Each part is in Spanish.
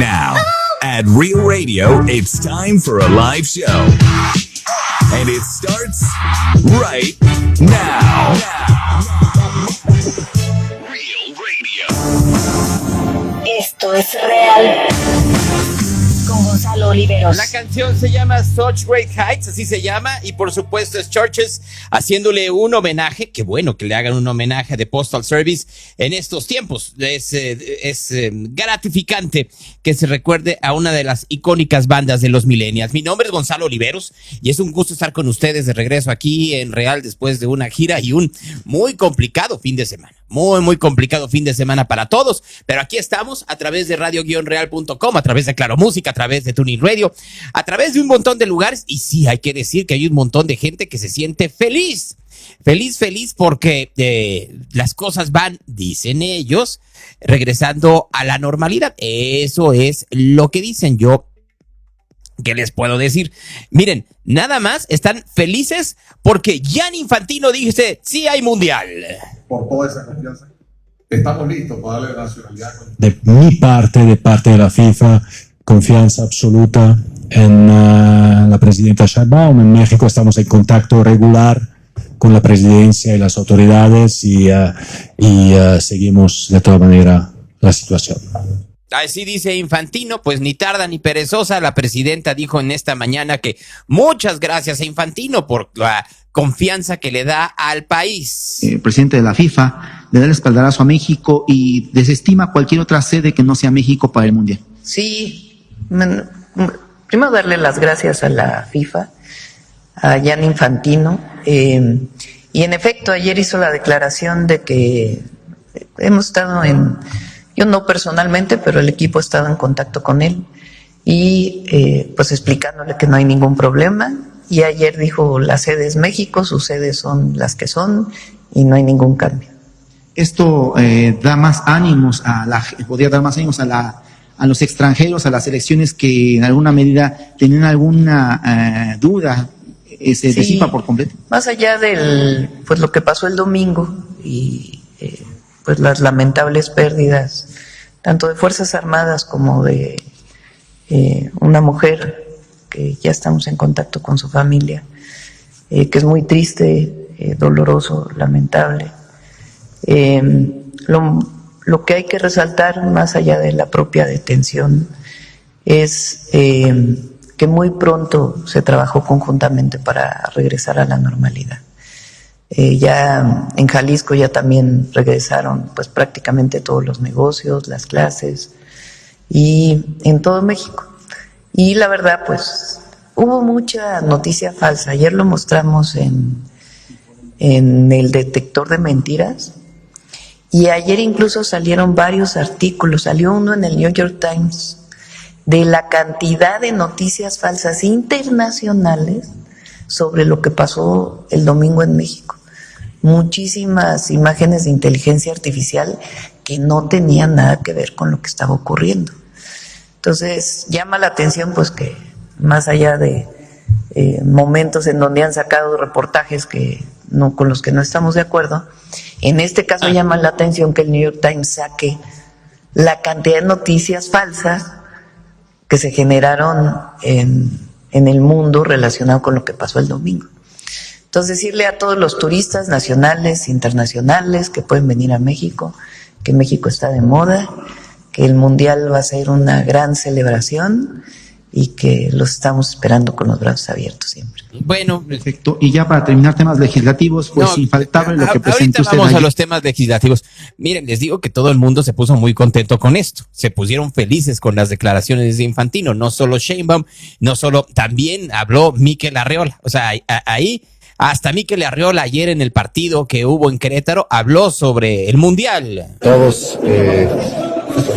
Now, at Real Radio, it's time for a live show. And it starts right now. Real Radio. Esto es real. Con Gonzalo Oliveros. La canción se llama Such Great Heights, así se llama, y por supuesto es Churches haciéndole un homenaje. Qué bueno que le hagan un homenaje de Postal Service en estos tiempos. Es gratificante que se recuerde a una de las icónicas bandas de los millennials. Mi nombre es Gonzalo Oliveros y es un gusto estar con ustedes de regreso aquí en Real después de una gira y un muy complicado fin de semana. Muy complicado fin de semana para todos, pero aquí estamos a través de radio-real.com, a través de Claro Música, a través de Tuning Radio, a través de un montón de lugares, y sí, hay que decir que hay un montón de gente que se siente feliz porque las cosas van, dicen ellos, regresando a la normalidad. Eso es lo que dicen. Yo, ¿qué les puedo decir? Miren, nada más están felices porque Gianni Infantino dice, sí hay mundial. Por toda esa confianza, estamos listos para darle nacionalidad. De mi parte, de parte de la FIFA, confianza absoluta en la presidenta Sheinbaum. En México estamos en contacto regular con la presidencia y las autoridades y seguimos de toda manera la situación. Así dice Infantino, pues ni tarda ni perezosa. La presidenta dijo en esta mañana que muchas gracias a Infantino por la confianza que le da al país. El presidente de la FIFA le da el espaldarazo a México y desestima cualquier otra sede que no sea México para el Mundial. Sí, primero darle las gracias a la FIFA, a Gianni Infantino, y en efecto ayer hizo la declaración de que hemos estado yo no personalmente, pero el equipo ha estado en contacto con él y pues explicándole que no hay ningún problema. Y ayer dijo, la sede es México, sus sedes son las que son y no hay ningún cambio. Esto da más ánimos podría dar más ánimos a los extranjeros, a las selecciones que en alguna medida tenían alguna duda, se disipa por completo. Más allá pues lo que pasó el domingo y pues las lamentables pérdidas tanto de Fuerzas Armadas como de una mujer que ya estamos en contacto con su familia, que es muy triste, doloroso, lamentable. Lo que hay que resaltar, más allá de la propia detención, es que muy pronto se trabajó conjuntamente para regresar a la normalidad. Ya en Jalisco ya también regresaron pues prácticamente todos los negocios, las clases, y en todo México. Y la verdad, pues, hubo mucha noticia falsa. Ayer lo mostramos en el detector de mentiras. Y ayer incluso salieron varios artículos. Salió uno en el New York Times de la cantidad de noticias falsas internacionales sobre lo que pasó el domingo en México. Muchísimas imágenes de inteligencia artificial que no tenían nada que ver con lo que estaba ocurriendo. Entonces, llama la atención pues que más allá de momentos en donde han sacado reportajes con los que no estamos de acuerdo, en este caso llama la atención que el New York Times saque la cantidad de noticias falsas que se generaron en el mundo relacionado con lo que pasó el domingo. Entonces, decirle a todos los turistas nacionales, internacionales que pueden venir a México, que México está de moda, que el Mundial va a ser una gran celebración y que los estamos esperando con los brazos abiertos siempre. Bueno, perfecto. Y ya para terminar temas legislativos, pues infaltable lo que presentó usted. Ahorita vamos ayer a los temas legislativos. Miren, les digo que todo el mundo se puso muy contento con esto. Se pusieron felices con las declaraciones de Infantino. No solo Sheinbaum, también habló Mikel Arriola. O sea, ahí hasta Mikel Arriola ayer en el partido que hubo en Querétaro habló sobre el Mundial. Todos,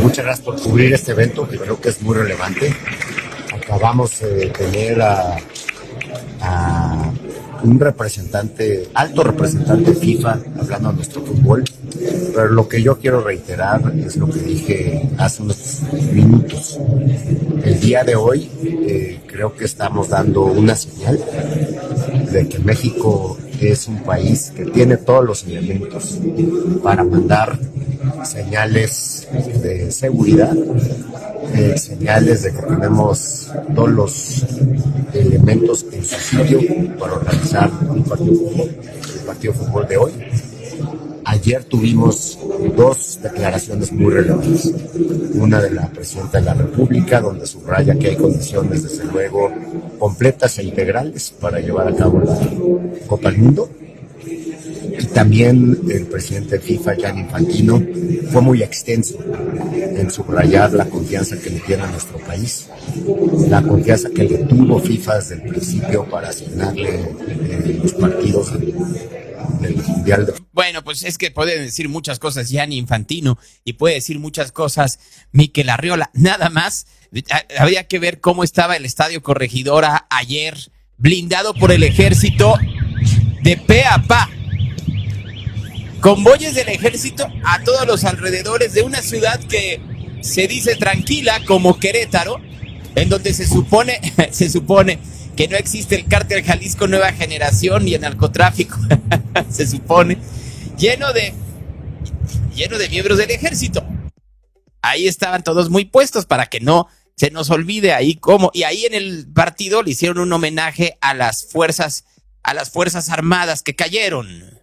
muchas gracias por cubrir este evento que creo que es muy relevante. Acabamos de tener a un alto representante FIFA hablando de nuestro fútbol, pero lo que yo quiero reiterar es lo que dije hace unos minutos. El día de hoy creo que estamos dando una señal de que México es un país que tiene todos los elementos para mandar señales de seguridad, señales de que tenemos todos los elementos en su sitio para organizar el partido de fútbol de hoy. Ayer tuvimos dos declaraciones muy relevantes. Una de la presidenta de la República, donde subraya que hay condiciones, desde luego, completas e integrales para llevar a cabo la Copa del Mundo. Y también el presidente de FIFA, Gianni Infantino, fue muy extenso en subrayar la confianza que le tiene a nuestro país, la confianza que le tuvo FIFA desde el principio para asignarle los partidos del Mundial de... Bueno, pues es que puede decir muchas cosas Gianni Infantino y puede decir muchas cosas Mikel Arriola. Nada más, habría que ver cómo estaba el Estadio Corregidora ayer, blindado por el ejército de pe a pa. Convoyes del ejército a todos los alrededores de una ciudad que se dice tranquila como Querétaro, en donde se supone que no existe el cártel Jalisco Nueva Generación ni el narcotráfico, se supone, lleno de miembros del ejército. Ahí estaban todos muy puestos para que no se nos olvide ahí cómo. Y ahí en el partido le hicieron un homenaje a las fuerzas armadas que cayeron.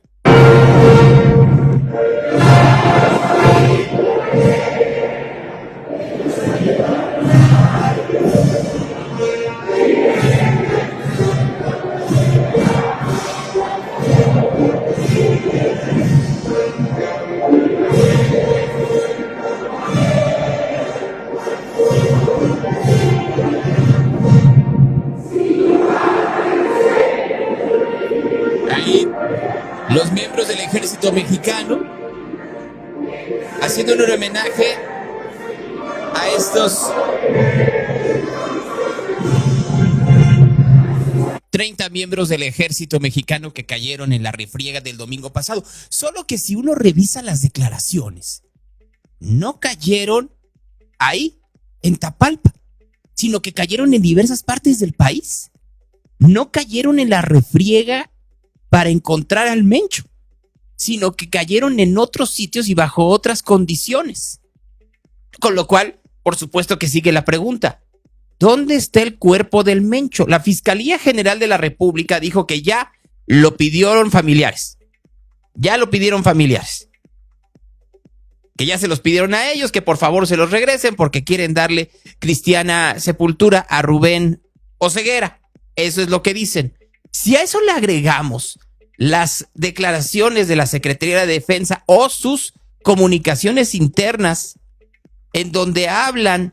Ahí los miembros del ejército mexicano haciendo un homenaje a estos 30 miembros del ejército mexicano que cayeron en la refriega del domingo pasado. Solo que si uno revisa las declaraciones, no cayeron ahí, en Tapalpa, sino que cayeron en diversas partes del país. No cayeron en la refriega para encontrar al Mencho, sino que cayeron en otros sitios y bajo otras condiciones. Con lo cual, por supuesto que sigue la pregunta: ¿dónde está el cuerpo del Mencho? La Fiscalía General de la República dijo que ya lo pidieron familiares. Ya lo pidieron familiares. Que ya se los pidieron a ellos, que por favor se los regresen porque quieren darle cristiana sepultura a Rubén Oceguera. Eso es lo que dicen. Si a eso le agregamos las declaraciones de la Secretaría de Defensa o sus comunicaciones internas, en donde hablan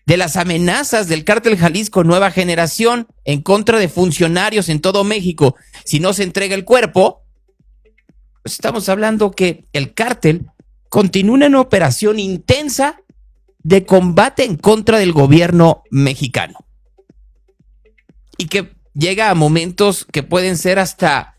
de las amenazas del cártel Jalisco Nueva Generación en contra de funcionarios en todo México si no se entrega el cuerpo, pues estamos hablando que el cártel continúa en una operación intensa de combate en contra del gobierno mexicano y que llega a momentos que pueden ser hasta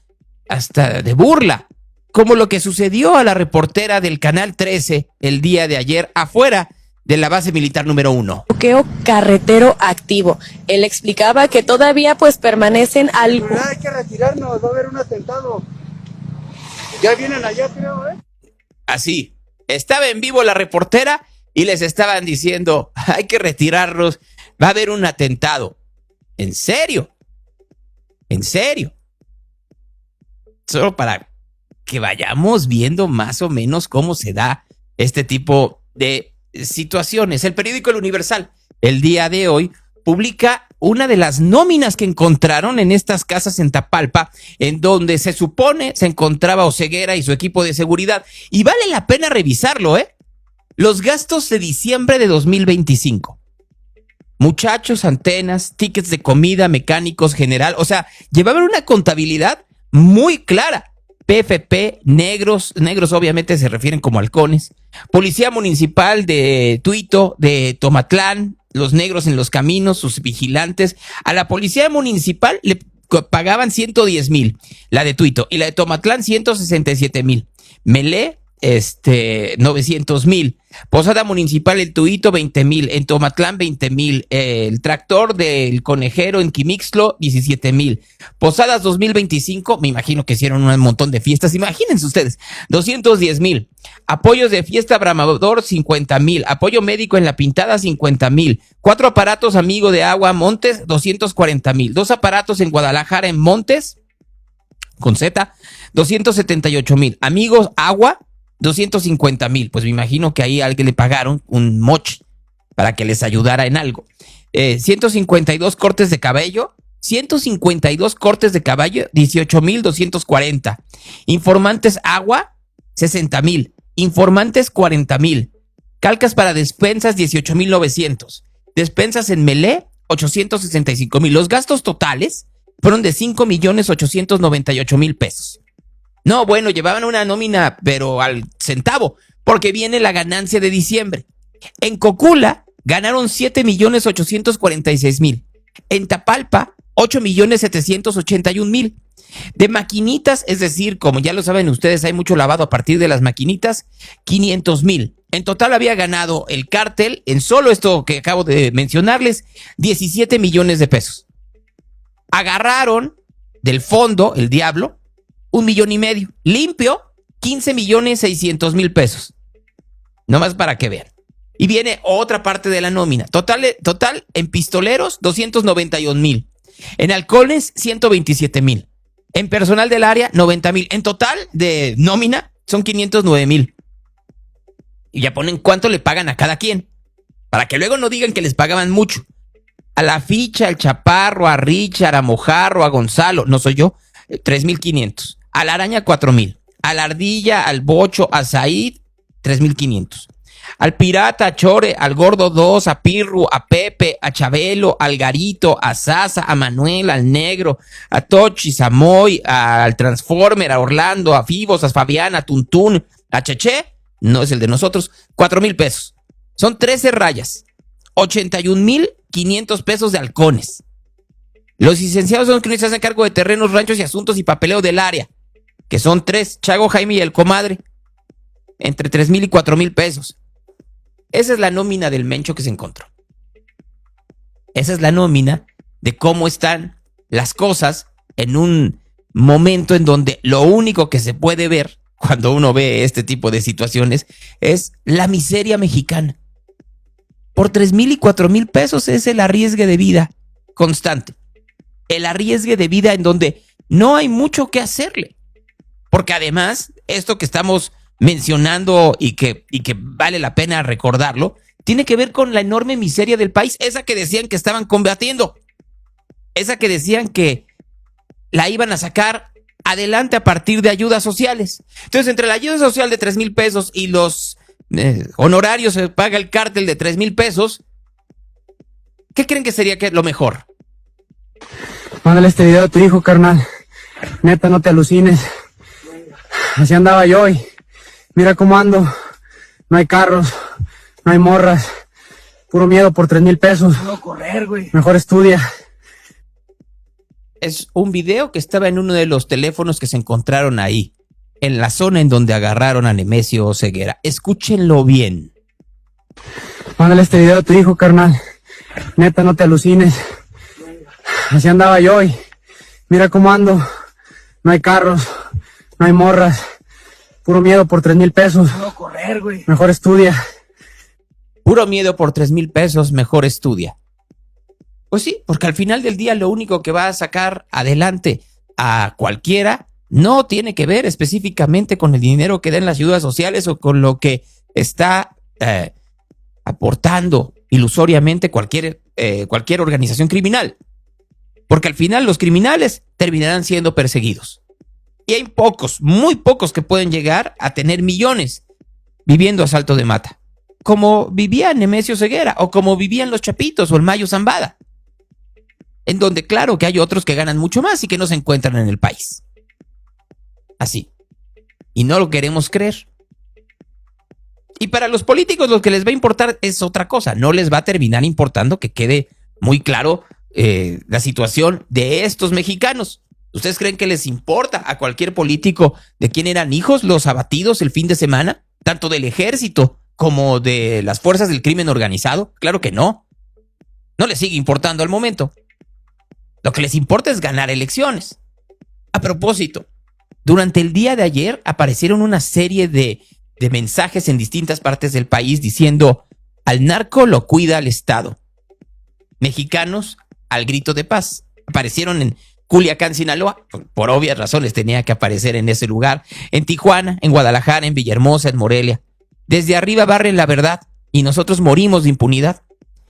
de burla, como lo que sucedió a la reportera del Canal 13 el día de ayer afuera de la base militar número 1. Bloqueo carretero activo. Él explicaba que todavía pues permanecen Hay que retirarnos, va a haber un atentado. Ya vienen allá, creo, ¿eh? Así, estaba en vivo la reportera y les estaban diciendo, hay que retirarnos, va a haber un atentado. ¿En serio? ¿En serio? Solo para que vayamos viendo más o menos cómo se da este tipo de situaciones. El periódico El Universal, el día de hoy, publica una de las nóminas que encontraron en estas casas en Tapalpa, en donde se supone se encontraba Oceguera y su equipo de seguridad. Y vale la pena revisarlo, ¿eh? Los gastos de diciembre de 2025. Muchachos, antenas, tickets de comida, mecánicos, general. O sea, llevaban una contabilidad muy clara. PFP, negros obviamente se refieren como halcones. Policía municipal de Tuito, de Tomatlán, los negros en los caminos, sus vigilantes. A la policía municipal le pagaban 110,000, la de Tuito, y la de Tomatlán 167,000. Melé, 900,000. Posada Municipal El Tuito, 20,000. En Tomatlán, 20,000. El tractor del conejero en Quimixtlo, 17,000. Posadas 2025, me imagino que hicieron un montón de fiestas, imagínense ustedes, 210,000. Apoyos de fiesta Bramador, 50,000. Apoyo médico en La Pintada, 50,000. 4 aparatos Amigo de Agua Montes, 240,000. 2 aparatos en Guadalajara en Montes, con Z, 278,000. Amigos Agua, 250,000. Pues me imagino que ahí a alguien le pagaron un moch para que les ayudara en algo. 152 cortes de cabello. 152 cortes de cabello, 18,240. Informantes Agua, 60,000. Informantes, 40,000. Calcas para despensas, 18,900. Despensas en Melé, 865,000. Los gastos totales fueron de 5,898,000 pesos. No, bueno, llevaban una nómina, pero al centavo, porque viene la ganancia de diciembre. En Cocula ganaron 7,846,000. En Tapalpa, 8,781,000. De maquinitas, es decir, como ya lo saben ustedes, hay mucho lavado a partir de las maquinitas, 500,000. En total había ganado el cártel, en solo esto que acabo de mencionarles, 17 millones de pesos. Agarraron del fondo, el diablo, 1,5 millones. Limpio, 15,600,000 pesos. Nomás para que vean. Y viene otra parte de la nómina. Total en pistoleros, 291,000. En halcones, 127,000. En personal del área, 90,000. En total de nómina, son 509,000. Y ya ponen cuánto le pagan a cada quien. Para que luego no digan que les pagaban mucho. A la ficha, al Chaparro, a Richard, a Mojarro, a Gonzalo, no soy yo, 3,500. A la Araña, 4,000. A la Ardilla, al Bocho, a Said, 3,500. Al Pirata, a Chore, al Gordo 2, a Pirru, a Pepe, a Chabelo, al Garito, a Sasa, a Manuel, al Negro, a Tochis, a Moy, al Transformer, a Orlando, a Fibos, a Fabián, a Tuntún, a Cheche, no es el de nosotros, 4,000 pesos. Son 13 rayas, 81,500 pesos de halcones. Los licenciados son quienes se hacen cargo de terrenos, ranchos y asuntos y papeleo del área, que son 3, Chago, Jaime y el comadre, entre 3,000 y 4,000 pesos. Esa es la nómina del mencho que se encontró. Esa es la nómina de cómo están las cosas en un momento en donde lo único que se puede ver cuando uno ve este tipo de situaciones es la miseria mexicana. Por 3,000 y 4,000 pesos es el arriesgue de vida constante. El arriesgue de vida en donde no hay mucho que hacerle. Porque además, esto que estamos mencionando y que vale la pena recordarlo, tiene que ver con la enorme miseria del país, esa que decían que estaban combatiendo, esa que decían que la iban a sacar adelante a partir de ayudas sociales. Entonces, entre la ayuda social de 3,000 pesos y los honorarios se paga el cártel de 3,000 pesos, ¿qué creen que sería lo mejor? Mándale este video a tu hijo, carnal. Neta, no te alucines. Así andaba yo y mira cómo ando. No hay carros, no hay morras. Puro miedo por 3,000 pesos. No correr, güey. Mejor estudia. Es un video que estaba en uno de los teléfonos que se encontraron ahí, en la zona en donde agarraron a Nemesio Ceguera. Escúchenlo bien. Mándale este video a tu hijo, carnal. Neta, no te alucines. Así andaba yo y mira cómo ando. No hay carros, no hay morras. Puro miedo por 3,000 pesos. No correr, güey. Mejor estudia. Puro miedo por 3,000 pesos, mejor estudia. Pues sí, porque al final del día lo único que va a sacar adelante a cualquiera no tiene que ver específicamente con el dinero que den las ayudas sociales o con lo que está aportando ilusoriamente cualquier organización criminal. Porque al final los criminales terminarán siendo perseguidos. Y hay pocos, muy pocos que pueden llegar a tener millones viviendo a salto de mata. Como vivía Nemesio Ceguera o como vivían los Chapitos o el Mayo Zambada. En donde claro que hay otros que ganan mucho más y que no se encuentran en el país. Así. Y no lo queremos creer. Y para los políticos lo que les va a importar es otra cosa. No les va a terminar importando, que quede muy claro la situación de estos mexicanos. ¿Ustedes creen que les importa a cualquier político de quién eran hijos los abatidos el fin de semana? Tanto del ejército como de las fuerzas del crimen organizado. Claro que no. No les sigue importando al momento. Lo que les importa es ganar elecciones. A propósito, durante el día de ayer aparecieron una serie de mensajes en distintas partes del país diciendo: al narco lo cuida el Estado. Mexicanos al grito de paz. Aparecieron en Culiacán, Sinaloa, por obvias razones tenía que aparecer en ese lugar, en Tijuana, en Guadalajara, en Villahermosa, en Morelia. Desde arriba barren la verdad y nosotros morimos de impunidad.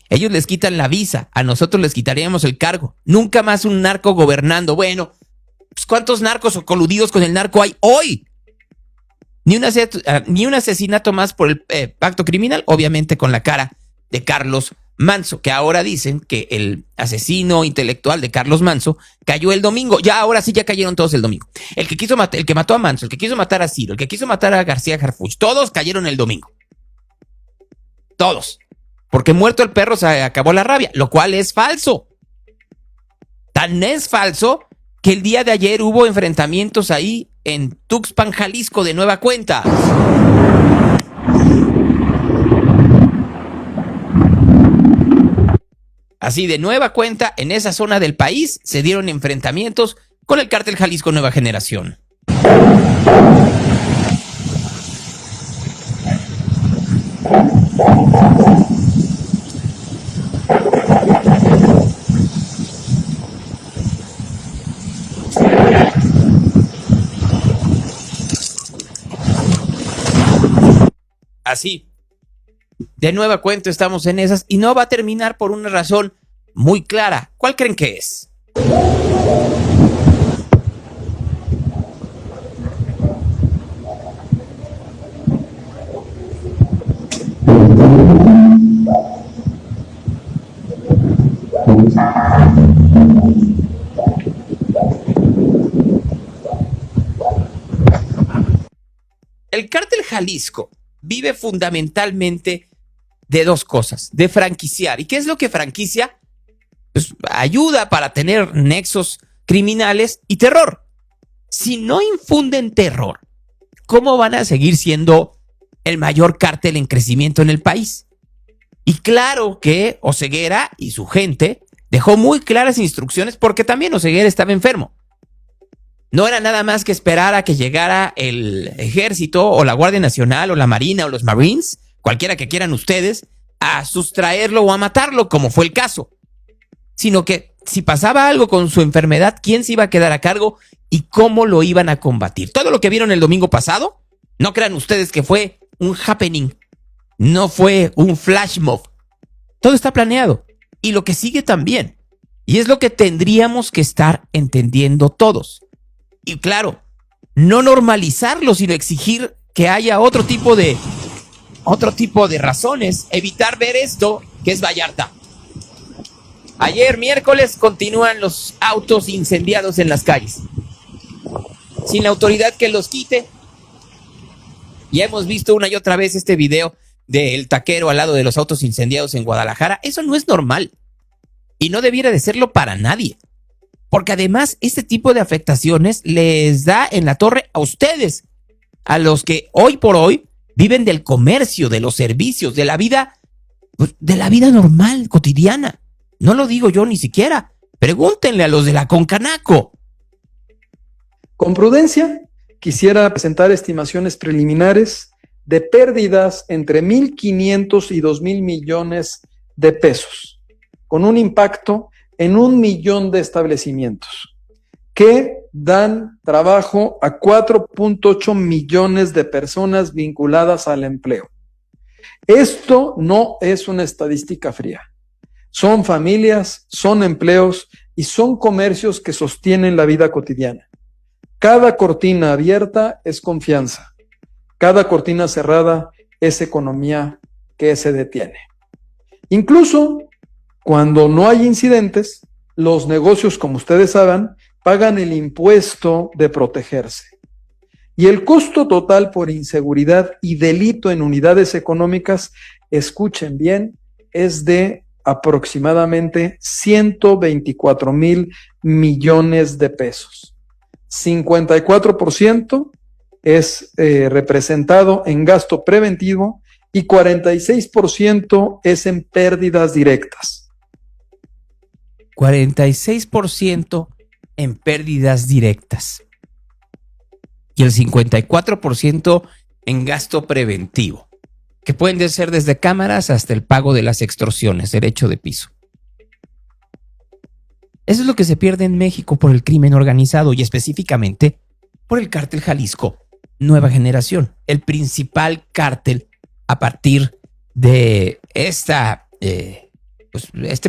Ellos les quitan la visa, a nosotros les quitaríamos el cargo. Nunca más un narco gobernando. Bueno, pues ¿cuántos narcos o coludidos con el narco hay hoy? Ni un asesinato más por el pacto criminal, obviamente con la cara de Carlos Manso, que ahora dicen que el asesino intelectual de Carlos Manso cayó el domingo. Ya, ahora sí, ya cayeron todos el domingo. El que mató a Manso, el que quiso matar a Ciro, el que quiso matar a García Harfuch, todos cayeron el domingo. Todos. Porque muerto el perro se acabó la rabia, lo cual es falso. Tan es falso que el día de ayer hubo enfrentamientos ahí en Tuxpan, Jalisco, de nueva cuenta. Así, de nueva cuenta, en esa zona del país se dieron enfrentamientos con el cártel Jalisco Nueva Generación. Así, de nueva cuenta estamos en esas y no va a terminar por una razón muy clara. ¿Cuál creen que es? El cártel Jalisco vive fundamentalmente de dos cosas: de franquiciar. ¿Y qué es lo que franquicia? Pues ayuda para tener nexos criminales y terror. Si no infunden terror, ¿cómo van a seguir siendo el mayor cártel en crecimiento en el país? Y claro que Oseguera y su gente dejó muy claras instrucciones, porque también Oseguera estaba enfermo. No era nada más que esperar a que llegara el ejército o la Guardia Nacional o la Marina o los Marines, cualquiera que quieran ustedes, a sustraerlo o a matarlo, como fue el caso. Sino que si pasaba algo con su enfermedad, ¿quién se iba a quedar a cargo y cómo lo iban a combatir? Todo lo que vieron el domingo pasado, no crean ustedes que fue un happening, no fue un flash mob. Todo está planeado. Y lo que sigue también. Y es lo que tendríamos que estar entendiendo todos. Y claro, no normalizarlo, sino exigir que haya otro tipo de razones. Evitar ver esto que es Vallarta. Ayer, miércoles, continúan los autos incendiados en las calles, sin la autoridad que los quite. Ya hemos visto una y otra vez este video del taquero al lado de los autos incendiados en Guadalajara. Eso no es normal. Y no debiera de serlo para nadie. Porque además este tipo de afectaciones les da en la torre a ustedes, a los que hoy por hoy viven del comercio, de los servicios, de la vida normal, cotidiana. No lo digo yo ni siquiera. Pregúntenle a los de la Concanaco. Con prudencia, quisiera presentar estimaciones preliminares de pérdidas entre 1.500 y 2.000 millones de pesos, con un impacto en 1 millón de establecimientos que dan trabajo a 4.8 millones de personas vinculadas al empleo. Esto no es una estadística fría. Son familias, son empleos y son comercios que sostienen la vida cotidiana. Cada cortina abierta es confianza. Cada cortina cerrada es economía que se detiene. Incluso cuando no hay incidentes, los negocios, como ustedes saben, pagan el impuesto de protegerse. Y el costo total por inseguridad y delito en unidades económicas, escuchen bien, es de aproximadamente 124,000 millones de pesos. 54% es representado en gasto preventivo y 46% es en pérdidas directas. 46% en pérdidas directas y el 54% en gasto preventivo, que pueden ser desde cámaras hasta el pago de las extorsiones, derecho de piso. Eso es lo que se pierde en México por el crimen organizado y específicamente por el cártel Jalisco Nueva Generación, el principal cártel a partir de este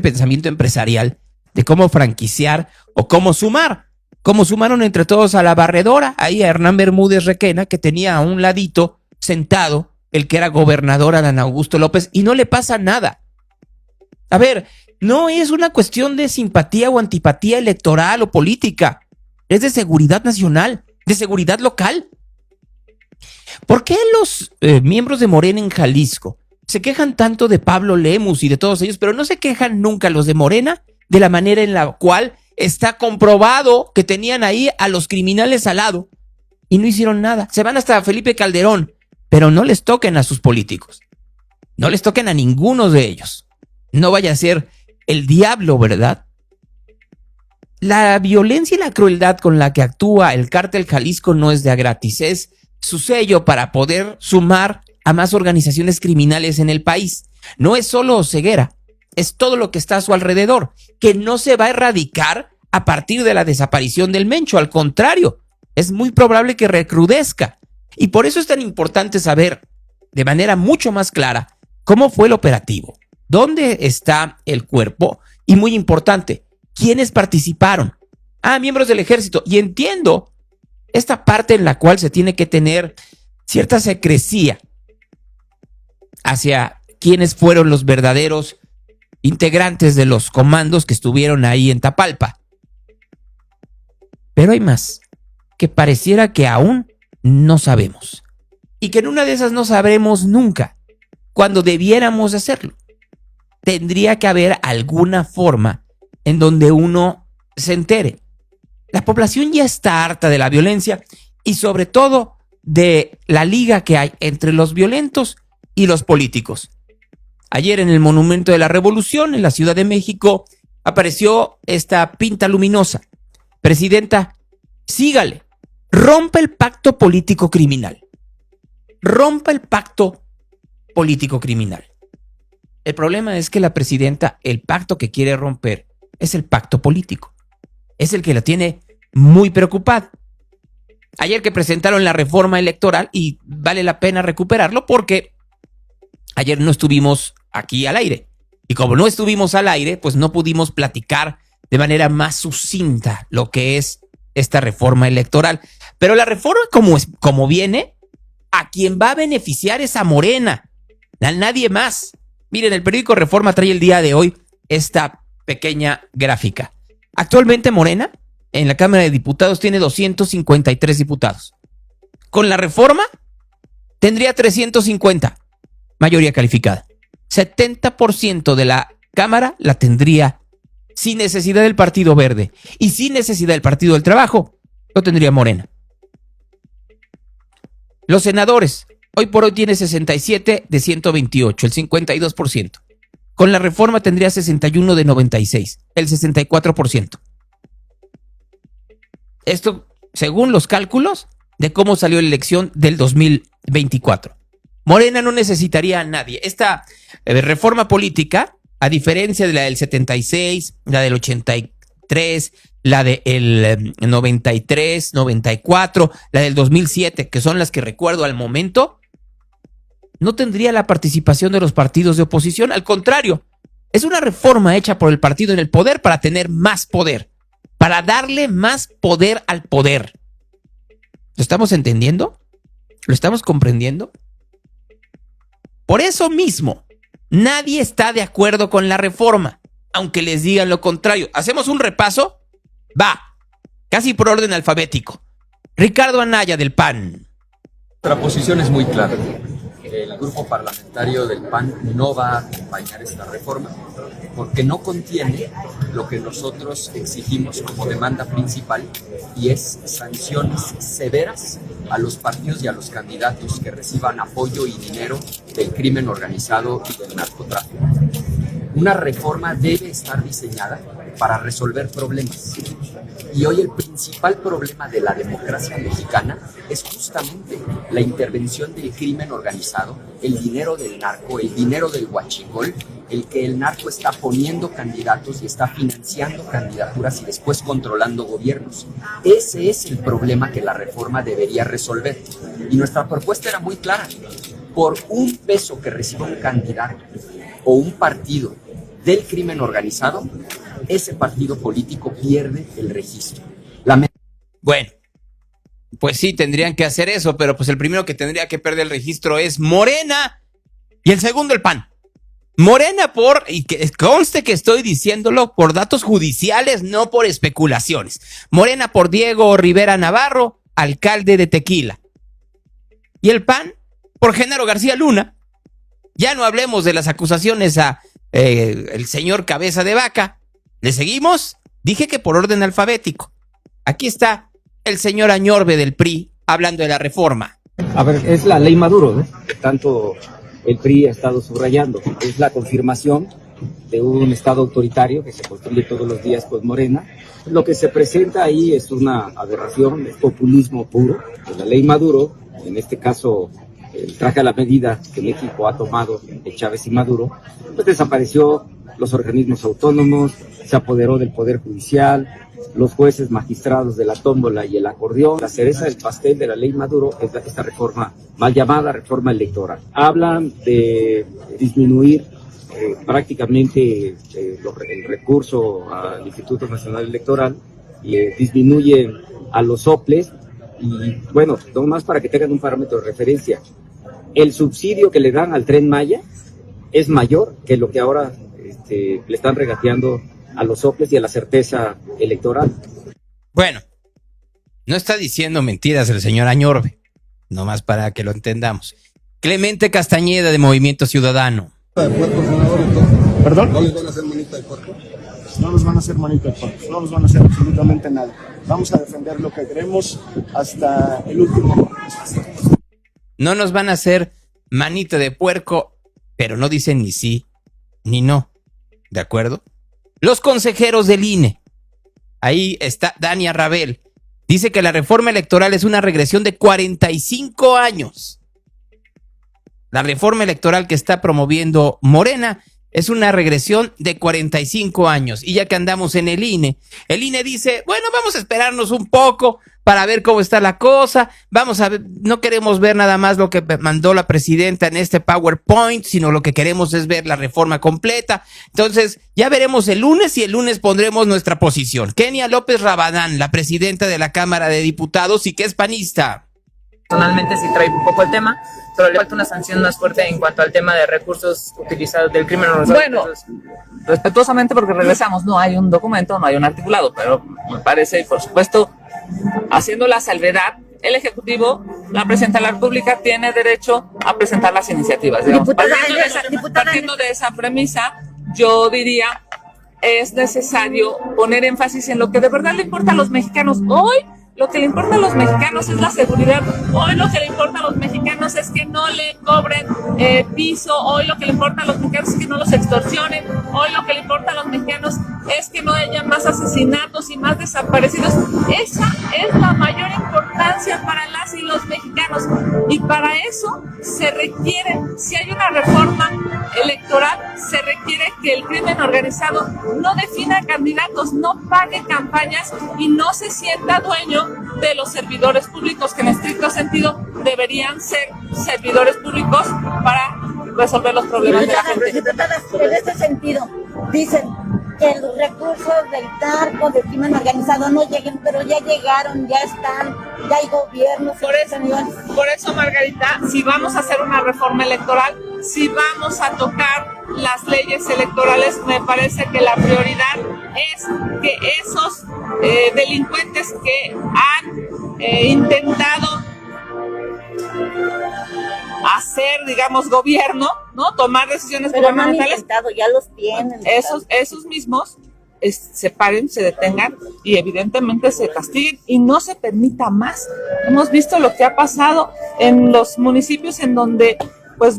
pensamiento empresarial de cómo franquiciar o cómo sumar. Como sumaron entre todos a la barredora, ahí a Hernán Bermúdez Requena, que tenía a un ladito sentado el que era gobernador, Adán Augusto López, y no le pasa nada. A ver, no es una cuestión de simpatía o antipatía electoral o política, es de seguridad nacional, de seguridad local. ¿Por qué los miembros de Morena en Jalisco se quejan tanto de Pablo Lemus y de todos ellos, pero no se quejan nunca los de Morena de la manera en la cual está comprobado que tenían ahí a los criminales al lado y no hicieron nada? Se van hasta Felipe Calderón, pero no les toquen a sus políticos, no les toquen a ninguno de ellos. No vaya a ser el diablo, ¿verdad? La violencia y la crueldad con la que actúa el cártel Jalisco no es de a gratis, es su sello para poder sumar a más organizaciones criminales en el país. No es solo ceguera, es todo lo que está a su alrededor, que no se va a erradicar a partir de la desaparición del Mencho. Al contrario, es muy probable que recrudezca. Y por eso es tan importante saber de manera mucho más clara cómo fue el operativo, dónde está el cuerpo y, muy importante, quiénes participaron. Miembros del ejército. Y entiendo esta parte en la cual se tiene que tener cierta secrecía hacia quiénes fueron los verdaderos integrantes de los comandos que estuvieron ahí en Tapalpa. Pero hay más, que pareciera que aún no sabemos. Y que en una de esas no sabremos nunca, cuando debiéramos hacerlo. Tendría que haber alguna forma en donde uno se entere. La población ya está harta de la violencia y sobre todo de la liga que hay entre los violentos y los políticos. Ayer en el Monumento de la Revolución, en la Ciudad de México, apareció esta pinta luminosa. Presidenta, sígale, rompa el pacto político criminal. Rompa el pacto político criminal. El problema es que la presidenta, el pacto que quiere romper es el pacto político. Es el que la tiene muy preocupada. Ayer que presentaron la reforma electoral, y vale la pena recuperarlo porque ayer no estuvimos aquí al aire. Y como no estuvimos al aire, pues no pudimos platicar de manera más sucinta lo que es esta reforma electoral. Pero la reforma como viene, a quien va a beneficiar es a Morena, a nadie más. Miren, el periódico Reforma trae el día de hoy esta pequeña gráfica. Actualmente Morena en la Cámara de Diputados tiene 253 diputados. Con la reforma tendría 350, mayoría calificada. 70% de la Cámara la tendría sin necesidad del Partido Verde y sin necesidad del Partido del Trabajo, lo tendría Morena. Los senadores, hoy por hoy tiene 67 de 128, el 52%. Con la reforma tendría 61 de 96, el 64%. Esto según los cálculos de cómo salió la elección del 2024. Morena no necesitaría a nadie. Esta reforma política, a diferencia de la del 76, la del 83, la del 93, 94, la del 2007, que son las que recuerdo al momento, no tendría la participación de los partidos de oposición. Al contrario, es una reforma hecha por el partido en el poder para tener más poder, para darle más poder al poder. ¿Lo estamos entendiendo? ¿Lo estamos comprendiendo? Por eso mismo, nadie está de acuerdo con la reforma, aunque les digan lo contrario. ¿Hacemos un repaso? Va, casi por orden alfabético. Ricardo Anaya, del PAN. Nuestra posición es muy clara. El grupo parlamentario del PAN no va a acompañar esta reforma. porque no contiene lo que nosotros exigimos como demanda principal, y es sanciones severas a los partidos y a los candidatos que reciban apoyo y dinero del crimen organizado y del narcotráfico. Una reforma debe estar diseñada para resolver problemas. Y hoy el principal problema de la democracia mexicana es justamente la intervención del crimen organizado, el dinero del narco, el dinero del huachicol, el que el narco está poniendo candidatos y está financiando candidaturas y después controlando gobiernos. Ese es el problema que la reforma debería resolver. Y nuestra propuesta era muy clara. Por un peso que reciba un candidato o un partido del crimen organizado, ese partido político pierde el registro. Bueno, pues sí, tendrían que hacer eso, pero pues el primero que tendría que perder el registro es Morena y el segundo el PAN. Morena y que conste que estoy diciéndolo por datos judiciales, no por especulaciones. Morena por Diego Rivera Navarro, alcalde de Tequila. Y el PAN por Genaro García Luna. Ya no hablemos de las acusaciones a el señor Cabeza de Vaca. ¿Le seguimos? Dije que por orden alfabético. Aquí está el señor Añorbe del PRI hablando de la reforma. A ver, es la ley Maduro, ¿no? Tanto el PRI ha estado subrayando. Es la confirmación de un Estado autoritario que se construye todos los días con Morena. Lo que se presenta ahí es una aberración, es populismo puro. La ley Maduro, en este caso el traje a la medida que México ha tomado de Chávez y Maduro, pues desapareció los organismos autónomos, se apoderó del Poder Judicial, los jueces magistrados de la tómbola y el acordeón. La cereza del pastel de la ley Maduro es esta reforma mal llamada reforma electoral. Hablan de disminuir prácticamente el recurso al Instituto Nacional Electoral y disminuyen a los soples. Y bueno, no más para que tengan un parámetro de referencia. El subsidio que le dan al Tren Maya es mayor que lo que ahora le están regateando a los soples y a la certeza electoral. Bueno, no está diciendo mentiras el señor Añorbe, nomás para que lo entendamos. Clemente Castañeda de Movimiento Ciudadano. ¿Perdón? ¿No les van a hacer manita de puerco? No nos van a hacer manita de puerco, no nos van a hacer absolutamente nada. Vamos a defender lo que queremos hasta el último. No nos van a hacer manita de puerco, pero no dicen ni sí ni no. ¿De acuerdo? Los consejeros del INE. Ahí está Dania Rabel. Dice que la reforma electoral es una regresión de 45 años. La reforma electoral que está promoviendo Morena es una regresión de 45 años. Y ya que andamos en el INE dice, bueno, vamos a esperarnos un poco para ver cómo está la cosa. Vamos a ver, no queremos ver nada más lo que mandó la presidenta en este PowerPoint, sino lo que queremos es ver la reforma completa. Entonces, ya veremos el lunes y el lunes pondremos nuestra posición. Kenia López Rabadán, la presidenta de la Cámara de Diputados y que es panista. Personalmente sí trae un poco el tema, pero le falta una sanción más fuerte en cuanto al tema de recursos utilizados del crimen organizado. Bueno, respetuosamente, porque regresamos, no hay un documento, no hay un articulado, pero me parece, por supuesto, haciendo la salvedad, el Ejecutivo, la Presidenta de la República, tiene derecho a presentar las iniciativas. Digamos, partiendo de esa premisa, yo diría, es necesario poner énfasis en lo que de verdad le importa a los mexicanos hoy. Lo que le importa a los mexicanos es la seguridad. Hoy lo que le importa a los mexicanos es que no le cobren piso. Hoy lo que le importa a los mexicanos es que no los extorsionen. Hoy lo que le importa a los mexicanos es que no haya más asesinatos y más desaparecidos. Esa es la mayor importancia para las y los mexicanos. Y para eso se requiere, si hay una reforma electoral, se requiere que el crimen organizado no defina candidatos, no pague campañas y no se sienta dueño de los servidores públicos, que en estricto sentido deberían ser servidores públicos para resolver los problemas de la gente. Diputadas, en este sentido, dicen que los recursos del narco, del crimen organizado no lleguen, pero ya llegaron, ya están, ya hay gobiernos. Por eso, Margarita, si vamos a hacer una reforma electoral, si vamos a tocar las leyes electorales, me parece que la prioridad es que esos delincuentes que han intentado hacer, digamos, gobierno, ¿no? Tomar decisiones Pero no han gubernamentales. intentado, ya los tienen. Esos mismos se paren, se detengan y evidentemente se castiguen y no se permita más. Hemos visto lo que ha pasado en los municipios en donde, pues,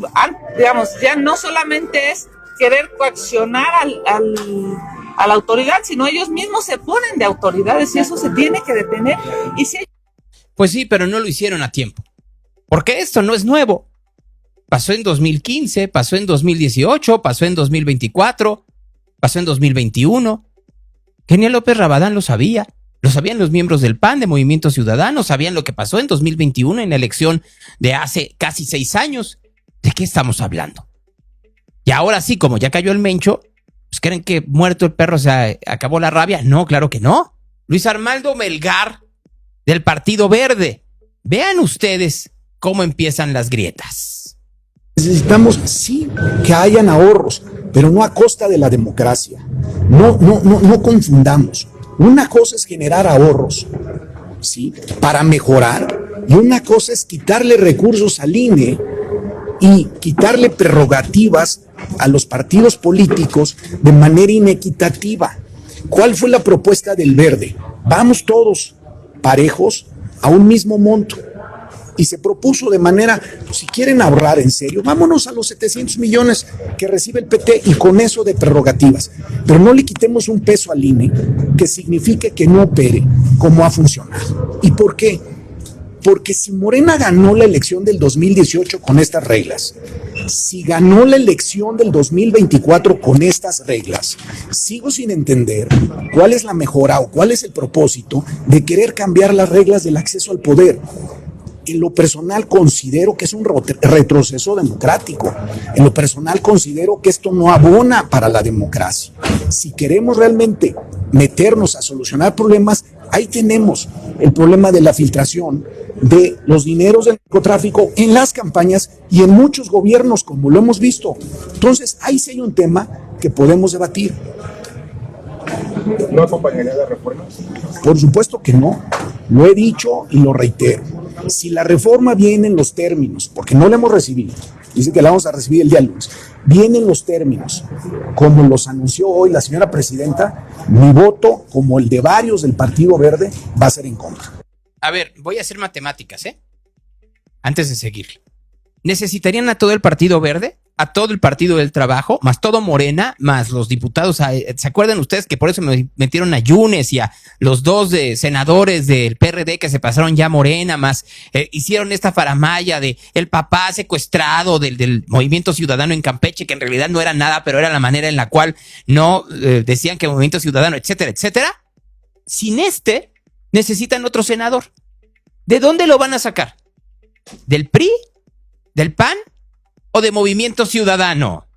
digamos, ya no solamente es querer coaccionar a la autoridad, sino ellos mismos se ponen de autoridades y eso se tiene que detener. Y si... Pues sí, pero no lo hicieron a tiempo. Porque esto no es nuevo. Pasó en 2015, pasó en 2018, pasó en 2024, pasó en 2021. Kenia López Rabadán lo sabía. Lo sabían los miembros del PAN, de Movimiento Ciudadano, sabían lo que pasó en 2021 en la elección de hace casi 6 años. ¿De qué estamos hablando? Y ahora sí, como ya cayó el mencho, pues ¿creen que muerto el perro se acabó la rabia? No, claro que no. Luis Armando Melgar, del Partido Verde. Vean ustedes cómo empiezan las grietas. Necesitamos, sí, que hayan ahorros, pero no a costa de la democracia. No confundamos. Una cosa es generar ahorros, ¿sí?, para mejorar, y una cosa es quitarle recursos al INE y quitarle prerrogativas a los partidos políticos de manera inequitativa. ¿Cuál fue la propuesta del Verde? Vamos todos parejos a un mismo monto. Y se propuso de manera, pues, si quieren ahorrar en serio, vámonos a los 700 millones que recibe el PT y con eso de prerrogativas. Pero no le quitemos un peso al INE que signifique que no opere como ha funcionado. ¿Y por qué? Porque si Morena ganó la elección del 2018 con estas reglas, si ganó la elección del 2024 con estas reglas, sigo sin entender cuál es la mejora o cuál es el propósito de querer cambiar las reglas del acceso al poder. En lo personal considero que es un retroceso democrático. En lo personal considero que esto no abona para la democracia. Si queremos realmente meternos a solucionar problemas, ahí tenemos el problema de la filtración de los dineros del narcotráfico en las campañas y en muchos gobiernos, como lo hemos visto. Entonces, ahí sí hay un tema que podemos debatir. ¿No acompañaría la reforma? Por supuesto que no. Lo he dicho y lo reitero. Si la reforma viene en los términos, porque no la hemos recibido, dice que la vamos a recibir el día lunes, viene en los términos, como los anunció hoy la señora presidenta, mi voto, como el de varios del Partido Verde, va a ser en contra. A ver, voy a hacer matemáticas, antes de seguir. ¿Necesitarían a todo el Partido Verde? ¿A todo el Partido del Trabajo? ¿Más todo Morena? ¿Más los diputados? ¿Se acuerdan ustedes que por eso me metieron a Yunes y a los 2 senadores del PRD que se pasaron ya a Morena? Más hicieron esta faramalla de el papá secuestrado del Movimiento Ciudadano en Campeche, que en realidad no era nada, pero era la manera en la cual no decían que Movimiento Ciudadano, etcétera, etcétera. Sin necesitan otro senador. ¿De dónde lo van a sacar? ¿Del PRI? ¿Del PAN? ¿O de Movimiento Ciudadano?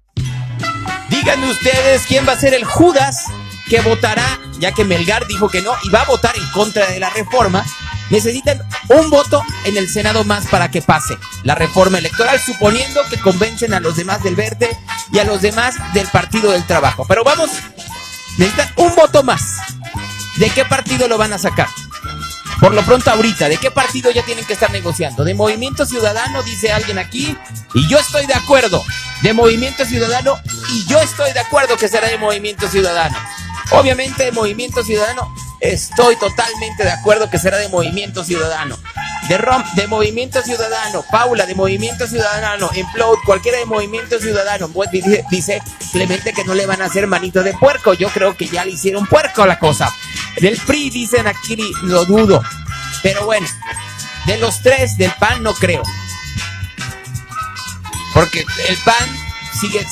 Díganme ustedes quién va a ser el Judas que votará, ya que Melgar dijo que no y va a votar en contra de la reforma. Necesitan un voto en el Senado más para que pase la reforma electoral, suponiendo que convencen a los demás del Verde y a los demás del Partido del Trabajo. Pero vamos, necesitan un voto más. ¿De qué partido lo van a sacar? Por lo pronto ahorita, ¿de qué partido ya tienen que estar negociando? ¿De Movimiento Ciudadano, dice alguien aquí? Y yo estoy de acuerdo. De Movimiento Ciudadano, y yo estoy de acuerdo que será de Movimiento Ciudadano. Obviamente de Movimiento Ciudadano, estoy totalmente de acuerdo que será de Movimiento Ciudadano. De Movimiento Ciudadano, Paula, de Movimiento Ciudadano, Implode, cualquiera de Movimiento Ciudadano. Pues dice Clemente que no le van a hacer manito de puerco. Yo creo que ya le hicieron puerco la cosa. Del PRI dicen aquí, lo dudo. Pero bueno, de los 3 del PAN no creo. Porque el PAN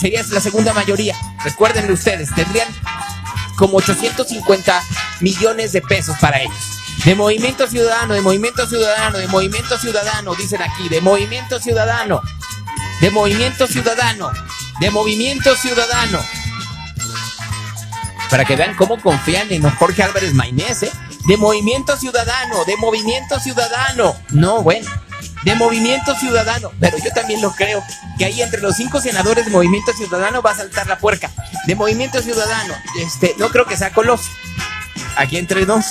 sería la segunda mayoría. Recuérdenlo ustedes, tendrían como 850 millones de pesos para ellos. De Movimiento Ciudadano, de Movimiento Ciudadano, de Movimiento Ciudadano, dicen aquí, de Movimiento Ciudadano, de Movimiento Ciudadano, de Movimiento Ciudadano. Para que vean cómo confían en Jorge Álvarez Maynés, de Movimiento Ciudadano, de Movimiento Ciudadano. No, bueno, de Movimiento Ciudadano, pero yo también lo creo, que ahí entre los 5 senadores de Movimiento Ciudadano va a saltar la puerca. De Movimiento Ciudadano, no creo que sea Colosio, aquí entre nos.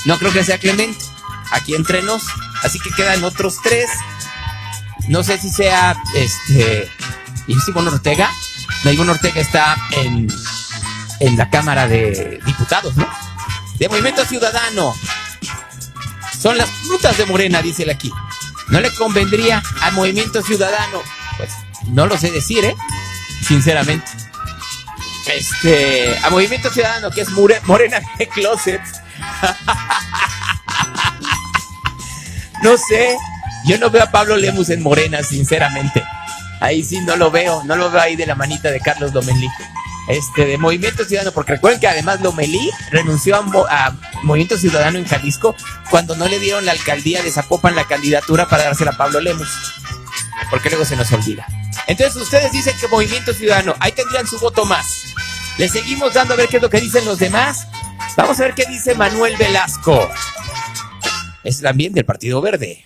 No creo que sea Clemente, aquí entre nos. Así que quedan otros 3. No sé si sea ¿y es Ivonne Ortega? No, Ivonne Ortega está en la Cámara de Diputados, ¿no? De Movimiento Ciudadano. Son las frutas de Morena, dice él aquí. ¿No le convendría al Movimiento Ciudadano? Pues no lo sé decir, sinceramente. A Movimiento Ciudadano, que es Morena de closet. No sé, yo no veo a Pablo Lemus en Morena, sinceramente. Ahí sí no lo veo ahí de la manita de Carlos Lomelí. De Movimiento Ciudadano, porque recuerden que además Lomelí renunció a Movimiento Ciudadano en Jalisco cuando no le dieron la alcaldía de Zapopan la candidatura para dársela a Pablo Lemus, porque luego se nos olvida. Entonces ustedes dicen que Movimiento Ciudadano, ahí tendrían su voto más. Le seguimos dando a ver qué es lo que dicen los demás. Vamos a ver qué dice Manuel Velasco. Es también del Partido Verde.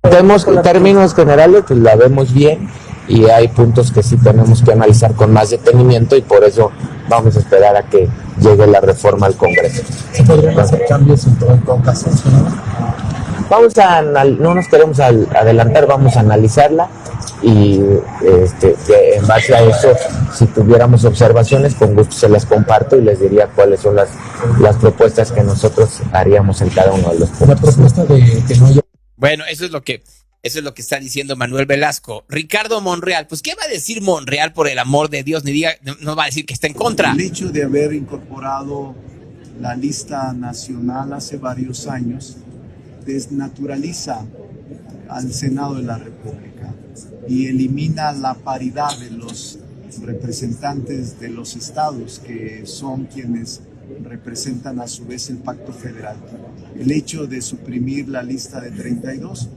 Vemos en términos generales, pues la vemos bien, y hay puntos que sí tenemos que analizar con más detenimiento, y por eso vamos a esperar a que llegue la reforma al Congreso. ¿Se podrían hacer cambios en todo el Congreso? No nos queremos adelantar, vamos a analizarla, y que en base a eso, si tuviéramos observaciones, con gusto se las comparto y les diría cuáles son las propuestas que nosotros haríamos en cada uno de los puntos. La propuesta de que no haya... Bueno, eso es lo que está diciendo Manuel Velasco. Ricardo Monreal, pues ¿qué va a decir Monreal, por el amor de Dios? No va a decir que está en contra. El hecho de haber incorporado la lista nacional hace varios años desnaturaliza al Senado de la República y elimina la paridad de los representantes de los estados, que son quienes representan a su vez el pacto federal. El hecho de suprimir la lista de 32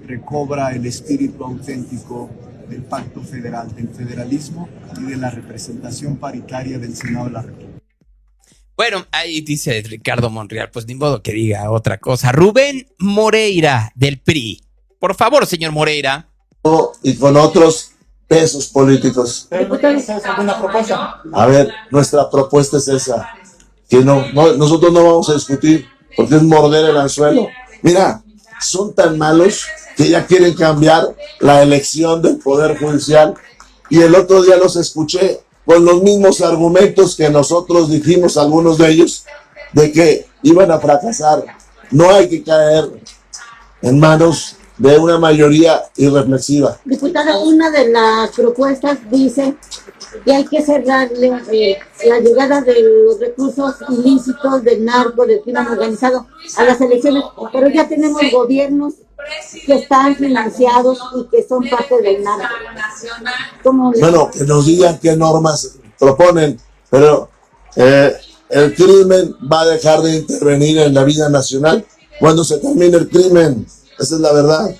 recobra el espíritu auténtico del pacto federal, del federalismo y de la representación paritaria del Senado de la República. Bueno, ahí dice Ricardo Monreal, pues ni modo que diga otra cosa. Rubén Moreira, del PRI. Por favor, señor Moreira. Y con otros pesos políticos. ¿Alguna propuesta? A ver, nuestra propuesta es esa, que nosotros no vamos a discutir, porque es morder el anzuelo. Mira, son tan malos que ya quieren cambiar la elección del Poder Judicial, y el otro día los escuché con los mismos argumentos que nosotros dijimos, algunos de ellos, de que iban a fracasar. No hay que caer en manos de una mayoría irreflexiva. Diputada, una de las propuestas dice que hay que cerrarle la llegada de los recursos ilícitos del narco, del crimen organizado a las elecciones, pero ya tenemos gobiernos que están financiados y que son parte del narco. Bueno, que nos digan qué normas proponen, pero el crimen va a dejar de intervenir en la vida nacional cuando se termine el crimen. Esa es la verdad.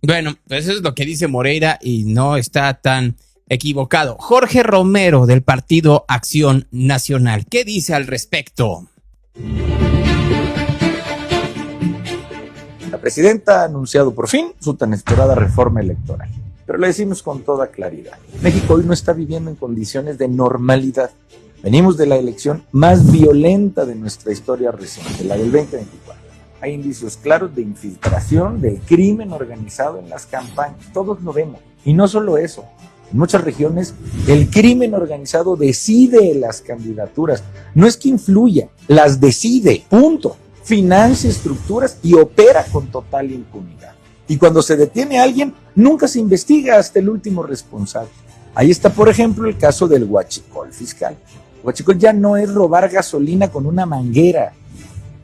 Bueno, eso es lo que dice Moreira y no está tan equivocado. Jorge Romero, del Partido Acción Nacional, ¿qué dice al respecto? La presidenta ha anunciado por fin su tan esperada reforma electoral, pero le decimos con toda claridad: México hoy no está viviendo en condiciones de normalidad. Venimos de la elección más violenta de nuestra historia reciente, la del 2024. Hay indicios claros de infiltración, de crimen organizado en las campañas. Todos lo vemos. Y no solo eso. En muchas regiones, el crimen organizado decide las candidaturas. No es que influya, las decide. Punto. Financia estructuras y opera con total impunidad. Y cuando se detiene a alguien, nunca se investiga hasta el último responsable. Ahí está, por ejemplo, el caso del huachicol fiscal. El huachicol ya no es robar gasolina con una manguera.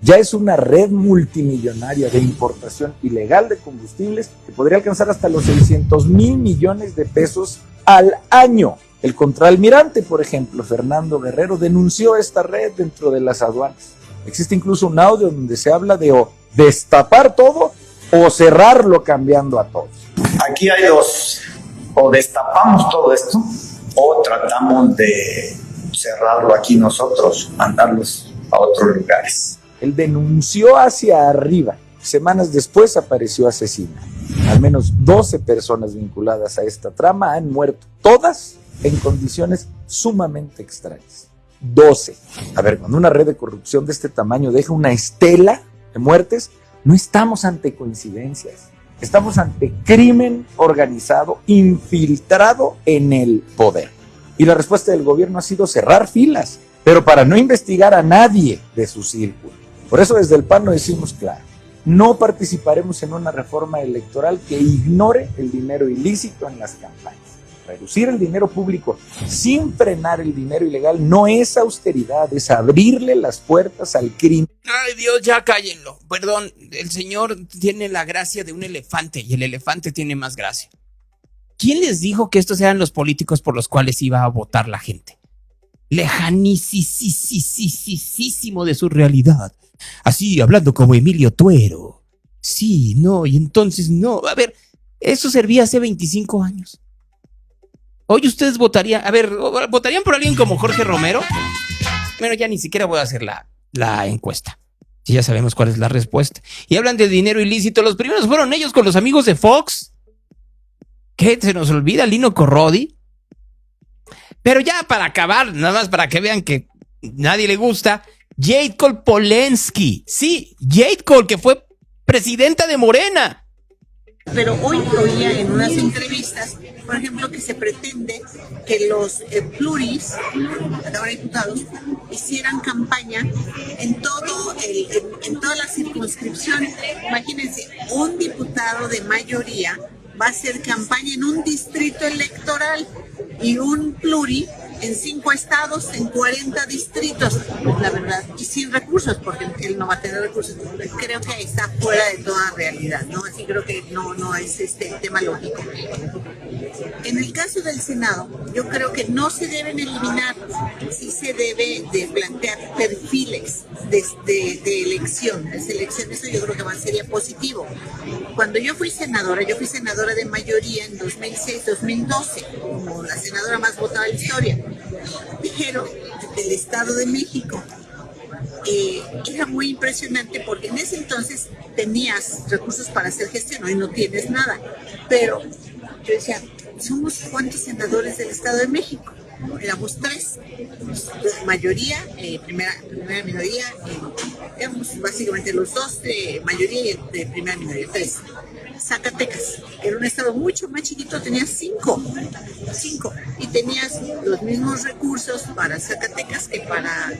Ya es una red multimillonaria de importación ilegal de combustibles que podría alcanzar hasta los 600,000 millones de pesos al año. El contraalmirante, por ejemplo, Fernando Guerrero, denunció esta red dentro de las aduanas. Existe incluso un audio donde se habla de o destapar todo o cerrarlo cambiando a todos. Aquí hay dos: o destapamos todo esto o tratamos de cerrarlo aquí nosotros, mandarlos a otros lugares. Él denunció hacia arriba. Semanas después apareció asesinado. Al menos 12 personas vinculadas a esta trama han muerto, todas en condiciones sumamente extrañas. 12. A ver, cuando una red de corrupción de este tamaño deja una estela de muertes, no estamos ante coincidencias. Estamos ante crimen organizado, infiltrado en el poder. Y la respuesta del gobierno ha sido cerrar filas, pero para no investigar a nadie de su círculo. Por eso desde el PAN lo decimos claro. No participaremos en una reforma electoral que ignore el dinero ilícito en las campañas. Reducir el dinero público sin frenar el dinero ilegal no es austeridad, es abrirle las puertas al crimen. Ay, Dios, ya cállenlo. Perdón, el señor tiene la gracia de un elefante y el elefante tiene más gracia. ¿Quién les dijo que estos eran los políticos por los cuales iba a votar la gente? Lejanísimo de su realidad. Así, hablando como Emilio Tuero. Sí, no, y entonces no. A ver, eso servía hace 25 años. Hoy ustedes votarían por alguien como Jorge Romero. Bueno, ya ni siquiera voy a hacer la encuesta. Si ya sabemos cuál es la respuesta. Y hablan de dinero ilícito. Los primeros fueron ellos con los amigos de Fox. ¿Qué? ¿Se nos olvida Lino Corrodi? Pero ya para acabar, nada más para que vean que nadie le gusta, Jade Cole Polensky. Sí, Jade Cole, que fue presidenta de Morena. Pero hoy oía en unas entrevistas, por ejemplo, que se pretende que los pluris, la Cámara de Diputados, hicieran campaña en toda la circunscripción. Imagínense, un diputado de mayoría va a hacer campaña en un distrito electoral y un pluri en 5 estados, en 40 distritos, la verdad, y sin recursos, porque él no va a tener recursos. Creo que está fuera de toda realidad, ¿no? Así creo que no es tema lógico. En el caso del Senado, yo creo que no se deben eliminar, sí se debe de plantear perfiles de elección, de selección. Eso yo creo que sería positivo. Cuando yo fui senadora de mayoría en 2006-2012, como la senadora más votada de la historia. Dijeron del Estado de México. Era muy impresionante porque en ese entonces tenías recursos para hacer gestión, hoy no tienes nada. Pero yo decía, somos ¿cuántos senadores del Estado de México? Éramos 3, mayoría, primera minoría, éramos básicamente los 2 de mayoría y el de primera minoría, 3. Zacatecas, que era un estado mucho más chiquito, tenías 5, y tenías los mismos recursos para Zacatecas que para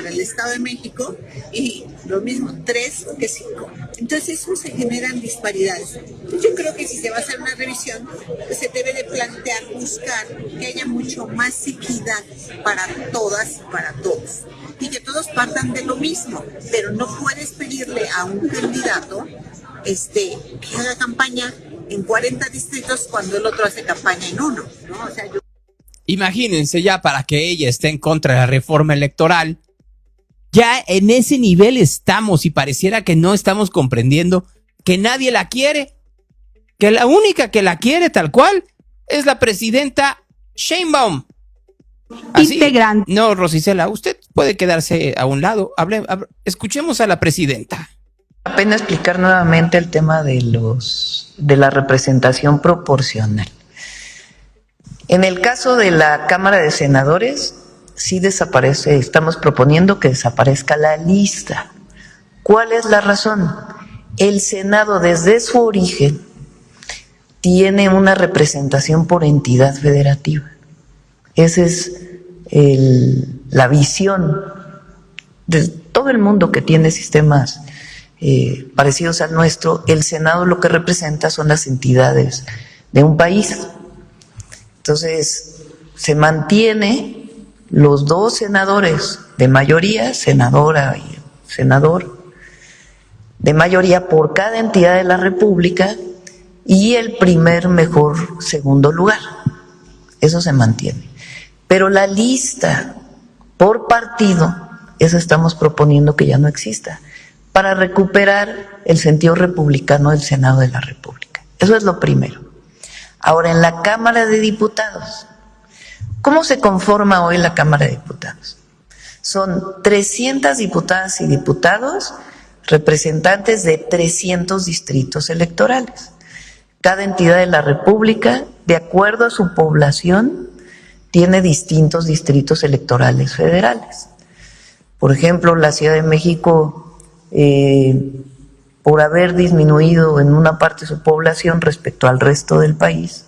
el Estado de México, y lo mismo 3 que 5. Entonces eso se generan disparidades. Yo creo que si se va a hacer una revisión, pues se debe de plantear, buscar que haya mucho más equidad para todas y para todos, y que todos partan de lo mismo, pero no puedes pedirle a un candidato que haga campaña en 40 distritos cuando el otro hace campaña en 1, ¿no? O sea, Imagínense ya, para que ella esté en contra de la reforma electoral, ya en ese nivel estamos y pareciera que no estamos comprendiendo que nadie la quiere, que la única que la quiere tal cual es la presidenta Sheinbaum. Así, no, Rosicela, usted puede quedarse a un lado. Escuchemos a la presidenta. La pena explicar nuevamente el tema de la representación proporcional. En el caso de la Cámara de Senadores, sí desaparece, estamos proponiendo que desaparezca la lista. ¿Cuál es la razón? El Senado, desde su origen, tiene una representación por entidad federativa. Esa es la visión de todo el mundo que tiene sistemas parecidos al nuestro. El Senado lo que representa son las entidades de un país. Entonces, se mantiene los 2 senadores de mayoría, senadora y senador, de mayoría por cada entidad de la República, y el primer mejor segundo lugar. Eso se mantiene. Pero la lista por partido, eso estamos proponiendo que ya no exista, para recuperar el sentido republicano del Senado de la República. Eso es lo primero. Ahora, en la Cámara de Diputados, ¿cómo se conforma hoy la Cámara de Diputados? Son 300 diputadas y diputados, representantes de 300 distritos electorales. Cada entidad de la República, de acuerdo a su población, tiene distintos distritos electorales federales. Por ejemplo, la Ciudad de México, por haber disminuido en una parte su población respecto al resto del país,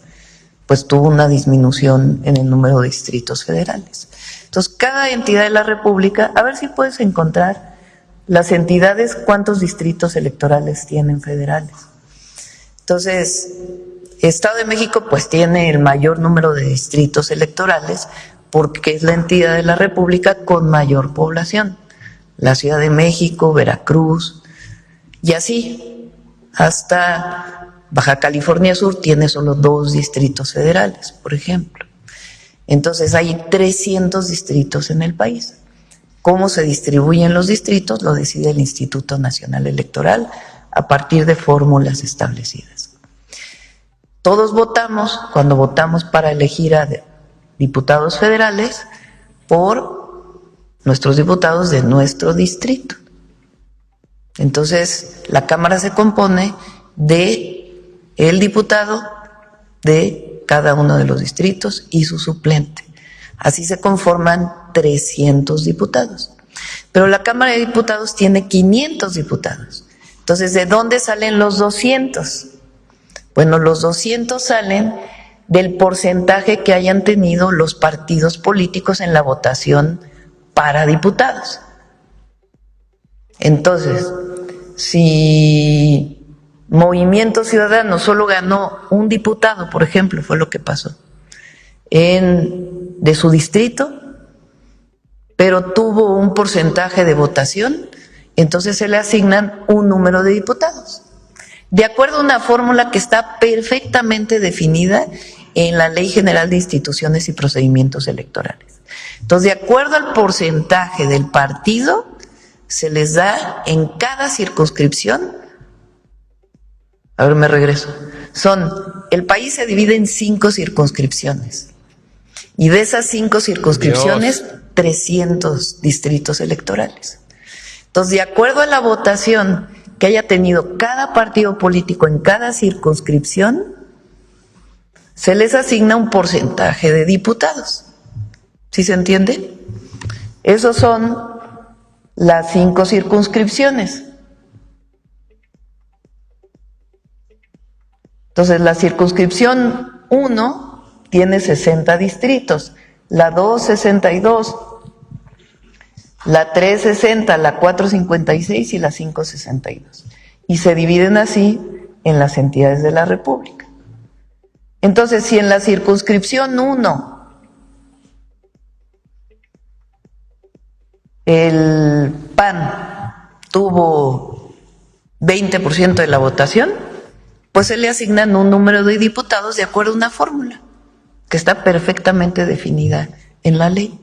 pues tuvo una disminución en el número de distritos federales. Entonces, cada entidad de la República, a ver si puedes encontrar las entidades, cuántos distritos electorales tienen federales. Entonces, Estado de México pues tiene el mayor número de distritos electorales porque es la entidad de la República con mayor población. La Ciudad de México, Veracruz, y así, hasta Baja California Sur tiene solo 2 distritos federales, por ejemplo. Entonces hay 300 distritos en el país. ¿Cómo se distribuyen los distritos? Lo decide el Instituto Nacional Electoral a partir de fórmulas establecidas. Todos votamos, cuando votamos para elegir a diputados federales, por nuestros diputados de nuestro distrito. Entonces, la Cámara se compone de el diputado de cada uno de los distritos y su suplente. Así se conforman 300 diputados. Pero la Cámara de Diputados tiene 500 diputados. Entonces, ¿de dónde salen los 200? Bueno, los 200 salen del porcentaje que hayan tenido los partidos políticos en la votación para diputados. Entonces, si Movimiento Ciudadano solo ganó un diputado, por ejemplo, fue lo que pasó, de su distrito, pero tuvo un porcentaje de votación, entonces se le asignan un número de diputados, de acuerdo a una fórmula que está perfectamente definida en la Ley General de Instituciones y Procedimientos Electorales. Entonces, de acuerdo al porcentaje del partido, se les da en cada circunscripción, a ver, me regreso, el país se divide en 5 circunscripciones, y de esas 5 circunscripciones, 300 distritos electorales. Entonces, de acuerdo a la votación que haya tenido cada partido político en cada circunscripción, se les asigna un porcentaje de diputados. ¿Sí se entiende? Esos son las 5 circunscripciones. Entonces, la circunscripción 1 tiene 60 distritos, la 2, 62, la 3, 60, la 4, 56 y la 5, 62. Y se dividen así en las entidades de la República. Entonces, si en la circunscripción 1 el PAN tuvo 20% de la votación, pues se le asignan un número de diputados de acuerdo a una fórmula que está perfectamente definida en la ley.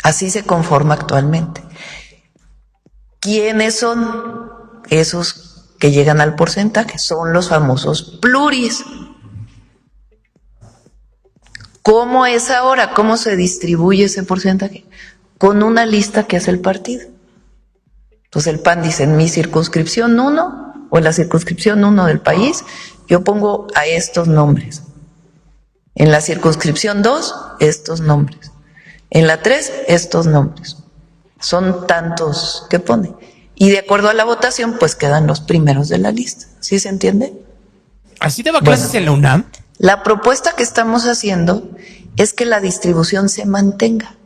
Así se conforma actualmente. ¿Quiénes son esos que llegan al porcentaje? Son los famosos pluris. ¿Cómo es ahora? ¿Cómo se distribuye ese porcentaje? Con una lista que hace el partido. Entonces el PAN dice, en mi circunscripción 1 o en la circunscripción 1 del país, yo pongo a estos nombres. En la circunscripción 2, estos nombres. En la 3, estos nombres. Son tantos que pone. Y de acuerdo a la votación, pues quedan los primeros de la lista. ¿Sí se entiende? ¿Así daba clases en la UNAM? La propuesta que estamos haciendo es que la distribución se mantenga.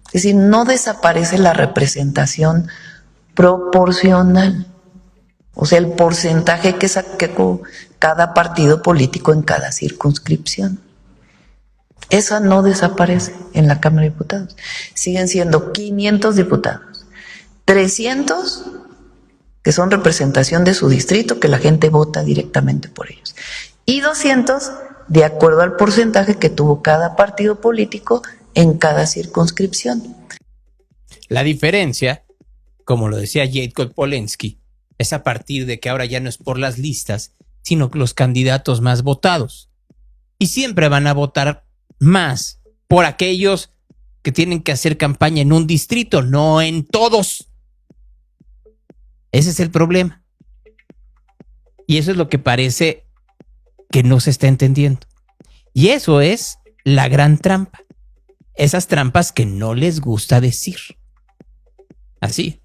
Es decir, no desaparece la representación proporcional. O sea, el porcentaje que sacó cada partido político en cada circunscripción. Esa no desaparece en la Cámara de Diputados. Siguen siendo 500 diputados. 300 que son representación de su distrito, que la gente vota directamente por ellos. Y 200 de acuerdo al porcentaje que tuvo cada partido político en cada circunscripción. La diferencia, como lo decía Jacob Polensky, es a partir de que ahora ya no es por las listas, sino los candidatos más votados. Y siempre van a votar más por aquellos que tienen que hacer campaña en un distrito, no en todos. Ese es el problema. Y eso es lo que parece que no se está entendiendo. Y eso es la gran trampa. Esas trampas que no les gusta decir. Así.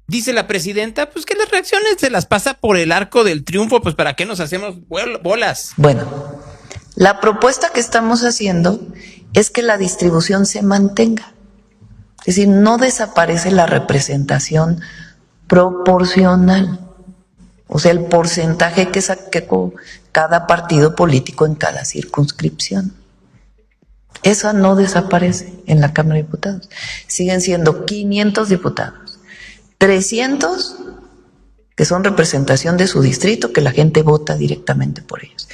Dice la presidenta, pues que las reacciones se las pasa por el arco del triunfo, pues ¿para qué nos hacemos bolas? Bueno, la propuesta que estamos haciendo es que la distribución se mantenga. Es decir, no desaparece la representación proporcional. O sea, el porcentaje que sacó cada partido político en cada circunscripción. Eso no desaparece en la Cámara de Diputados. Siguen siendo 500 diputados, 300 que son representación de su distrito, que la gente vota directamente por ellos,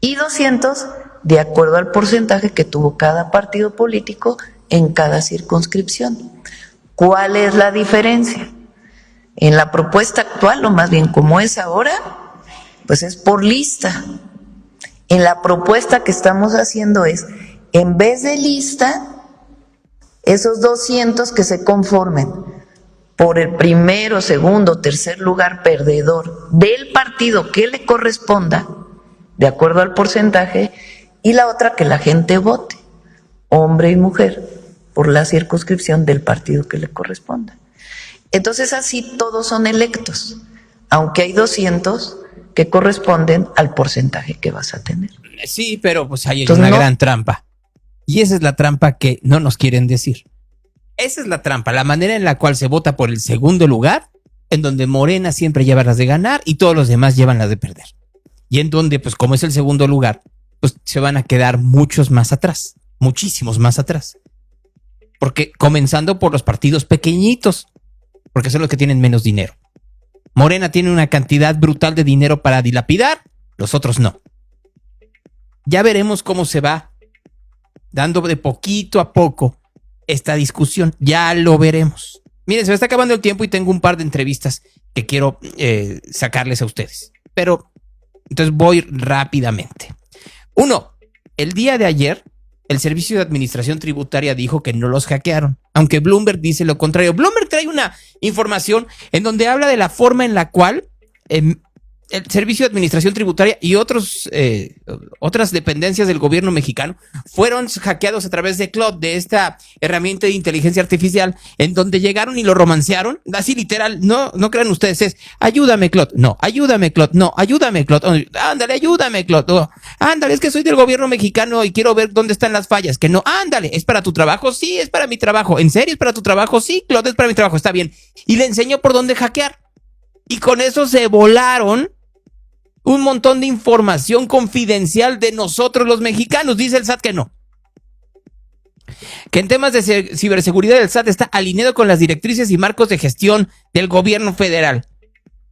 y 200 de acuerdo al porcentaje que tuvo cada partido político en cada circunscripción. ¿Cuál es la diferencia? En la propuesta actual, o más bien como es ahora, pues es por lista. En la propuesta que estamos haciendo es, en vez de lista, esos 200 que se conformen por el primero, segundo, tercer lugar perdedor del partido que le corresponda, de acuerdo al porcentaje, y la otra que la gente vote, hombre y mujer, por la circunscripción del partido que le corresponda. Entonces así todos son electos, aunque hay 200 que corresponden al porcentaje que vas a tener. Sí, pero pues hay Entonces, una no, gran trampa. Y esa es la trampa que no nos quieren decir. Esa es la trampa, la manera en la cual se vota por el segundo lugar, en donde Morena siempre lleva las de ganar y todos los demás llevan las de perder. Y en donde, pues como es el segundo lugar, pues se van a quedar muchos más atrás, muchísimos más atrás. Porque comenzando por los partidos pequeñitos, porque son los que tienen menos dinero. Morena tiene una cantidad brutal de dinero para dilapidar, los otros no. Ya veremos cómo se va dando de poquito a poco esta discusión, ya lo veremos. Miren, se me está acabando el tiempo y tengo un par de entrevistas que quiero sacarles a ustedes. Pero, entonces voy rápidamente. 1, el día de ayer, el Servicio de Administración Tributaria dijo que no los hackearon, aunque Bloomberg dice lo contrario. Bloomberg trae una información en donde habla de la forma en la cual el Servicio de Administración Tributaria y otras dependencias del gobierno mexicano fueron hackeados a través de Claude, de esta herramienta de inteligencia artificial, en donde llegaron y lo romancearon, así literal. No crean ustedes, es ayúdame Claude, no, ayúdame Claude, no, ayúdame Claude, ándale, ayúdame Claude, no, ándale, es que soy del gobierno mexicano y quiero ver dónde están las fallas, que no, ándale, ¿es para tu trabajo? Sí, es para mi trabajo. ¿En serio es para tu trabajo? Sí, Claude, es para mi trabajo, está bien. Y le enseñó por dónde hackear. Y con eso se volaron un montón de información confidencial de nosotros los mexicanos. Dice el SAT que no. Que en temas de ciberseguridad el SAT está alineado con las directrices y marcos de gestión del gobierno federal.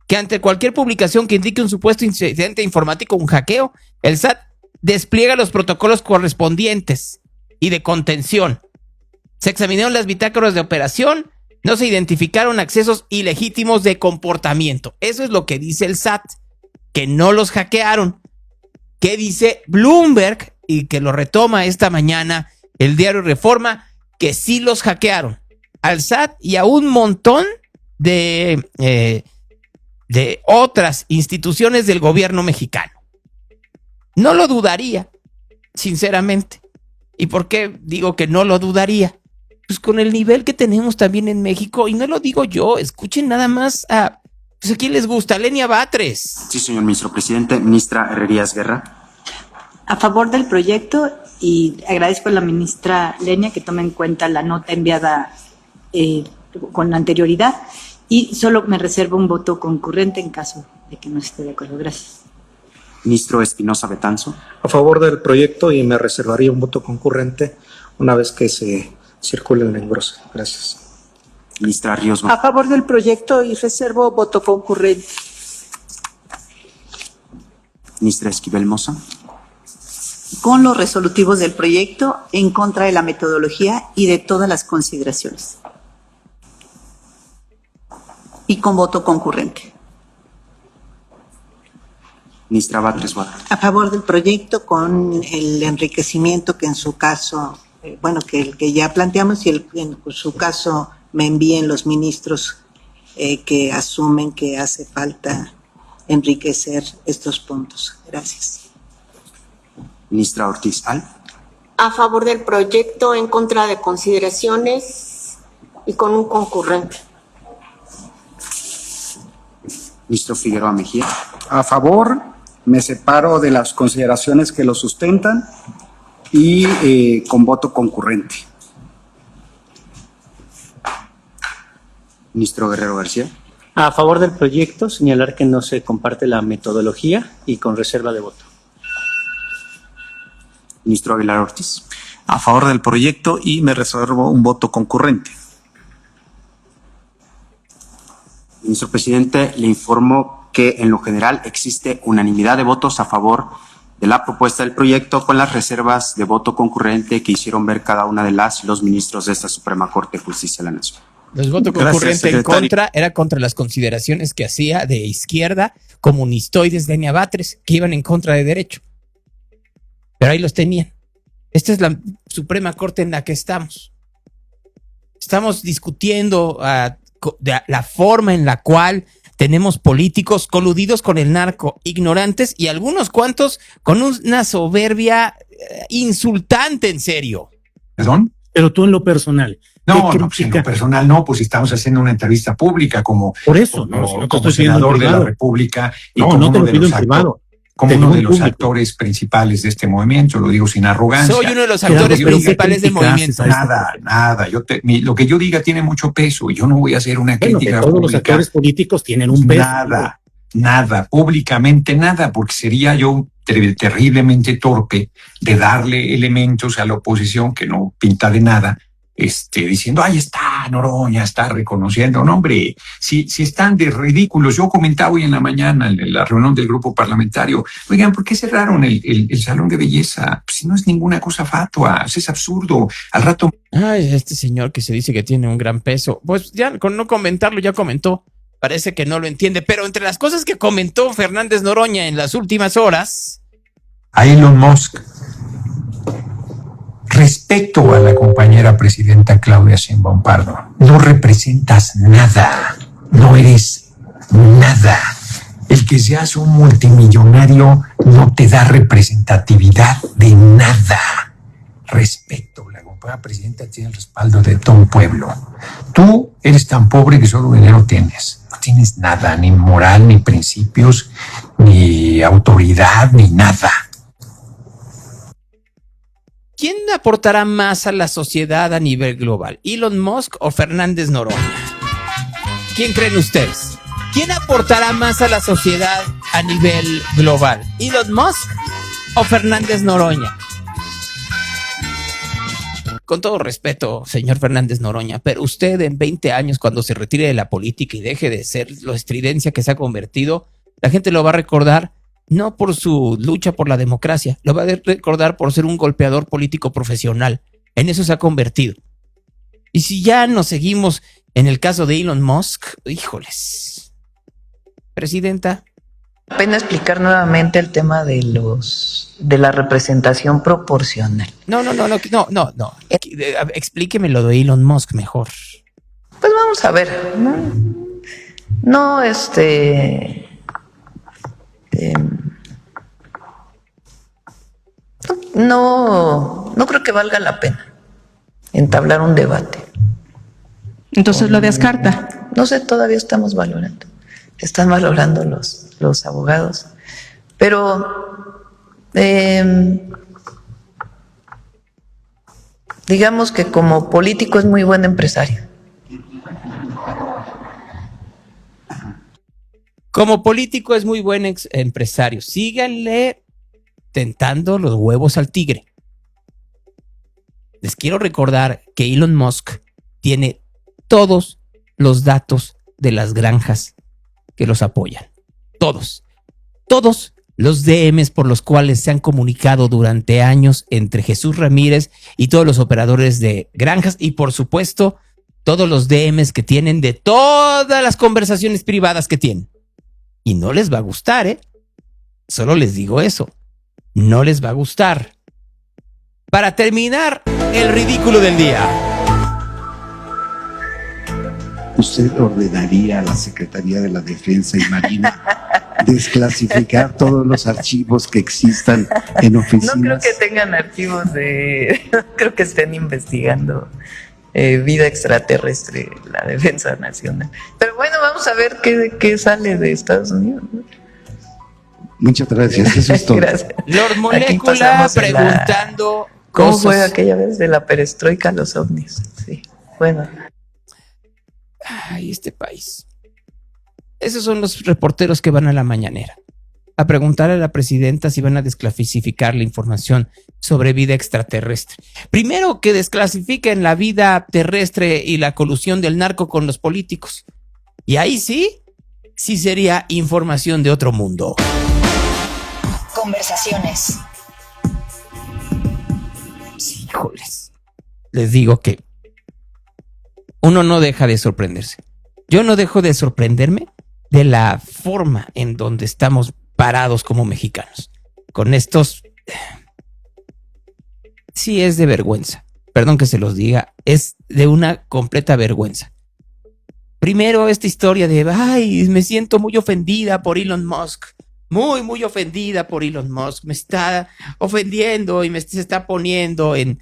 Que ante cualquier publicación que indique un supuesto incidente informático, un hackeo, el SAT despliega los protocolos correspondientes y de contención. Se examinaron las bitácoras de operación, no se identificaron accesos ilegítimos de comportamiento. Eso es lo que dice el SAT, que no los hackearon. ¿Qué dice Bloomberg? Y que lo retoma esta mañana el diario Reforma, que sí los hackearon al SAT y a un montón de otras instituciones del gobierno mexicano. No lo dudaría, sinceramente. ¿Y por qué digo que no lo dudaría? Pues con el nivel que tenemos también en México, y no lo digo yo, escuchen nada más a... Pues ¿a quién les gusta? Lenia Batres. Sí, señor ministro presidente. Ministra Herrerías Guerra. A favor del proyecto, y agradezco a la ministra Lenia que tome en cuenta la nota enviada con anterioridad, y solo me reservo un voto concurrente en caso de que no esté de acuerdo. Gracias. Ministro Espinosa Betanzo. A favor del proyecto y me reservaría un voto concurrente una vez que se circule el engrose. Gracias. Ministra Ríos. A favor del proyecto y reservo voto concurrente. Ministra Esquivel Moza. Con los resolutivos del proyecto, en contra de la metodología y de todas las consideraciones. Y con voto concurrente. Ministra Batres Guadalajara. A favor del proyecto con el enriquecimiento que en su caso, que el que ya planteamos, y en su caso me envíen los ministros que asumen que hace falta enriquecer estos puntos. Gracias. Ministra Ortiz Al. A favor del proyecto, en contra de consideraciones y con un concurrente. Ministro Figueroa Mejía. A favor, me separo de las consideraciones que lo sustentan y con voto concurrente. Ministro Guerrero García. A favor del proyecto, señalar que no se comparte la metodología y con reserva de voto. Ministro Aguilar Ortiz. A favor del proyecto y me reservo un voto concurrente. Ministro Presidente, le informo que en lo general existe unanimidad de votos a favor de la propuesta del proyecto con las reservas de voto concurrente que hicieron ver cada una de las y los ministros de esta Suprema Corte de Justicia de la Nación. Los votos concurrentes en contra era contra las consideraciones que hacía de izquierda comunistoides Denia Batres, que iban en contra de derecho. Pero ahí los tenían. Esta es la Suprema Corte en la que estamos. Estamos discutiendo de la forma en la cual tenemos políticos coludidos con el narco, ignorantes y algunos cuantos con una soberbia insultante, en serio. ¿Perdón? Pero tú en lo personal. No, pues en lo personal no, pues estamos haciendo una entrevista pública como, por eso, como senador de la República y como uno de los actores principales de este movimiento, lo digo sin arrogancia. Soy uno de los actores principales del movimiento. Nada, lo que yo diga tiene mucho peso y yo no voy a hacer una crítica todos pública. Los actores políticos tienen un peso. Nada, públicamente nada, porque sería yo terriblemente torpe de darle elementos a la oposición que no pinta de nada, diciendo, ahí está Noroña, está reconociendo. No, hombre, si están de ridículos. Yo comentaba hoy en la mañana en la reunión del grupo parlamentario, oigan, ¿por qué cerraron el salón de belleza? Pues si no es ninguna cosa fatua, es absurdo. Al rato... Ay, este señor que se dice que tiene un gran peso, pues ya con no comentarlo, ya comentó. Parece que no lo entiende, pero entre las cosas que comentó Fernández Noroña en las últimas horas... A Elon Musk, respecto a la compañera presidenta Claudia Sheinbaum Pardo, no representas nada, no eres nada. El que seas un multimillonario no te da representatividad de nada. Respecto, la compañera presidenta tiene el respaldo de todo un pueblo. Tú eres tan pobre que solo dinero tienes. No tienes nada, ni moral, ni principios, ni autoridad, ni nada. ¿Quién aportará más a la sociedad a nivel global? ¿Elon Musk o Fernández Noroña? ¿Quién creen ustedes? ¿Quién aportará más a la sociedad a nivel global? ¿Elon Musk o Fernández Noroña? Con todo respeto, señor Fernández Noroña, pero usted en 20 años, cuando se retire de la política y deje de ser la estridencia que se ha convertido, la gente lo va a recordar no por su lucha por la democracia, lo va a recordar por ser un golpeador político profesional. En eso se ha convertido. Y si ya nos seguimos en el caso de Elon Musk, híjoles. Presidenta. Pena explicar nuevamente el tema de la representación proporcional. No. Explíqueme lo de Elon Musk mejor. Pues vamos a ver. No creo que valga la pena entablar un debate. Entonces lo descarta. No sé, todavía estamos valorando. Están valorando los abogados. Pero digamos que como político es muy buen empresario. Como político es muy buen empresario. Síganle tentando los huevos al tigre. Les quiero recordar que Elon Musk tiene todos los datos de las granjas que los apoyan. Todos los DMs por los cuales se han comunicado durante años entre Jesús Ramírez y todos los operadores de granjas y por supuesto todos los DMs que tienen de todas las conversaciones privadas que tienen. Y no les va a gustar, ¿eh? Solo les digo eso. No les va a gustar. Para terminar, el ridículo del día. ¿Usted ordenaría a la Secretaría de la Defensa y Marina desclasificar todos los archivos que existan en oficinas? No creo que tengan archivos no creo que estén investigando vida extraterrestre, la Defensa Nacional. Pero bueno, vamos vamos a ver qué sale de Estados Unidos. Muchas gracias, eso es todo. Gracias. Lord Molécula preguntando ¿Cómo cosas. fue aquella vez de la perestroika a los ovnis? Sí, bueno. Ay, este país. Esos son los reporteros que van a la mañanera a preguntar a la presidenta si van a desclasificar la información sobre vida extraterrestre. Primero, que desclasifiquen la vida terrestre y la colusión del narco con los políticos. Y ahí sí sería información de otro mundo. Conversaciones. Sí, híjoles. Les digo que uno no deja de sorprenderse. Yo no dejo de sorprenderme de la forma en donde estamos parados como mexicanos. Con estos... Sí, es de vergüenza. Perdón que se los diga. Es de una completa vergüenza. Primero, esta historia de, ay, me siento muy ofendida por Elon Musk. Muy ofendida por Elon Musk. Me está ofendiendo y se está poniendo en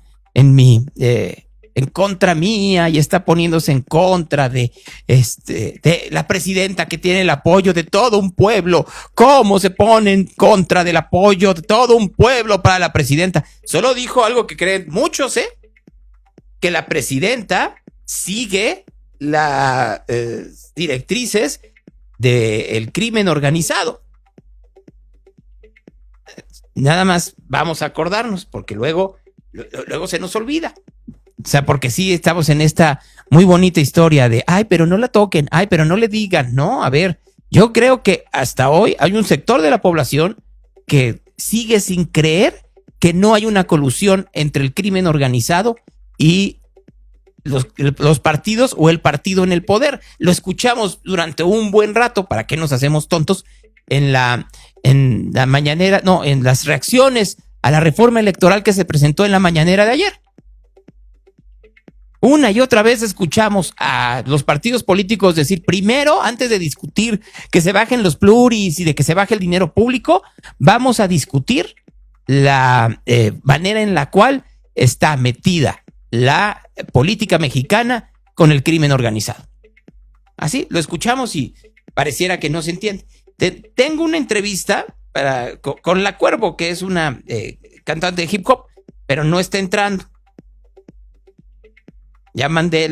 contra mía y está poniéndose en contra de la presidenta que tiene el apoyo de todo un pueblo. ¿Cómo se pone en contra del apoyo de todo un pueblo para la presidenta? Solo dijo algo que creen muchos, que la presidenta sigue las directrices del crimen organizado. Nada más vamos a acordarnos, porque luego se nos olvida. O sea, porque sí estamos en esta muy bonita historia de, ay, pero no la toquen, ay, pero no le digan. No, a ver, yo creo que hasta hoy hay un sector de la población que sigue sin creer que no hay una colusión entre el crimen organizado y los partidos o el partido en el poder. Lo escuchamos durante un buen rato. ¿Para qué nos hacemos tontos? En la mañanera, no, en las reacciones a la reforma electoral que se presentó en la mañanera de ayer. Una y otra vez escuchamos a los partidos políticos decir, primero, antes de discutir que se bajen los pluris y de que se baje el dinero público, vamos a discutir la manera en la cual está metida la política mexicana con el crimen organizado. Así, lo escuchamos y pareciera que no se entiende. Tengo una entrevista con La Cuervo, que es una cantante de hip hop, pero no está entrando. Ya mandé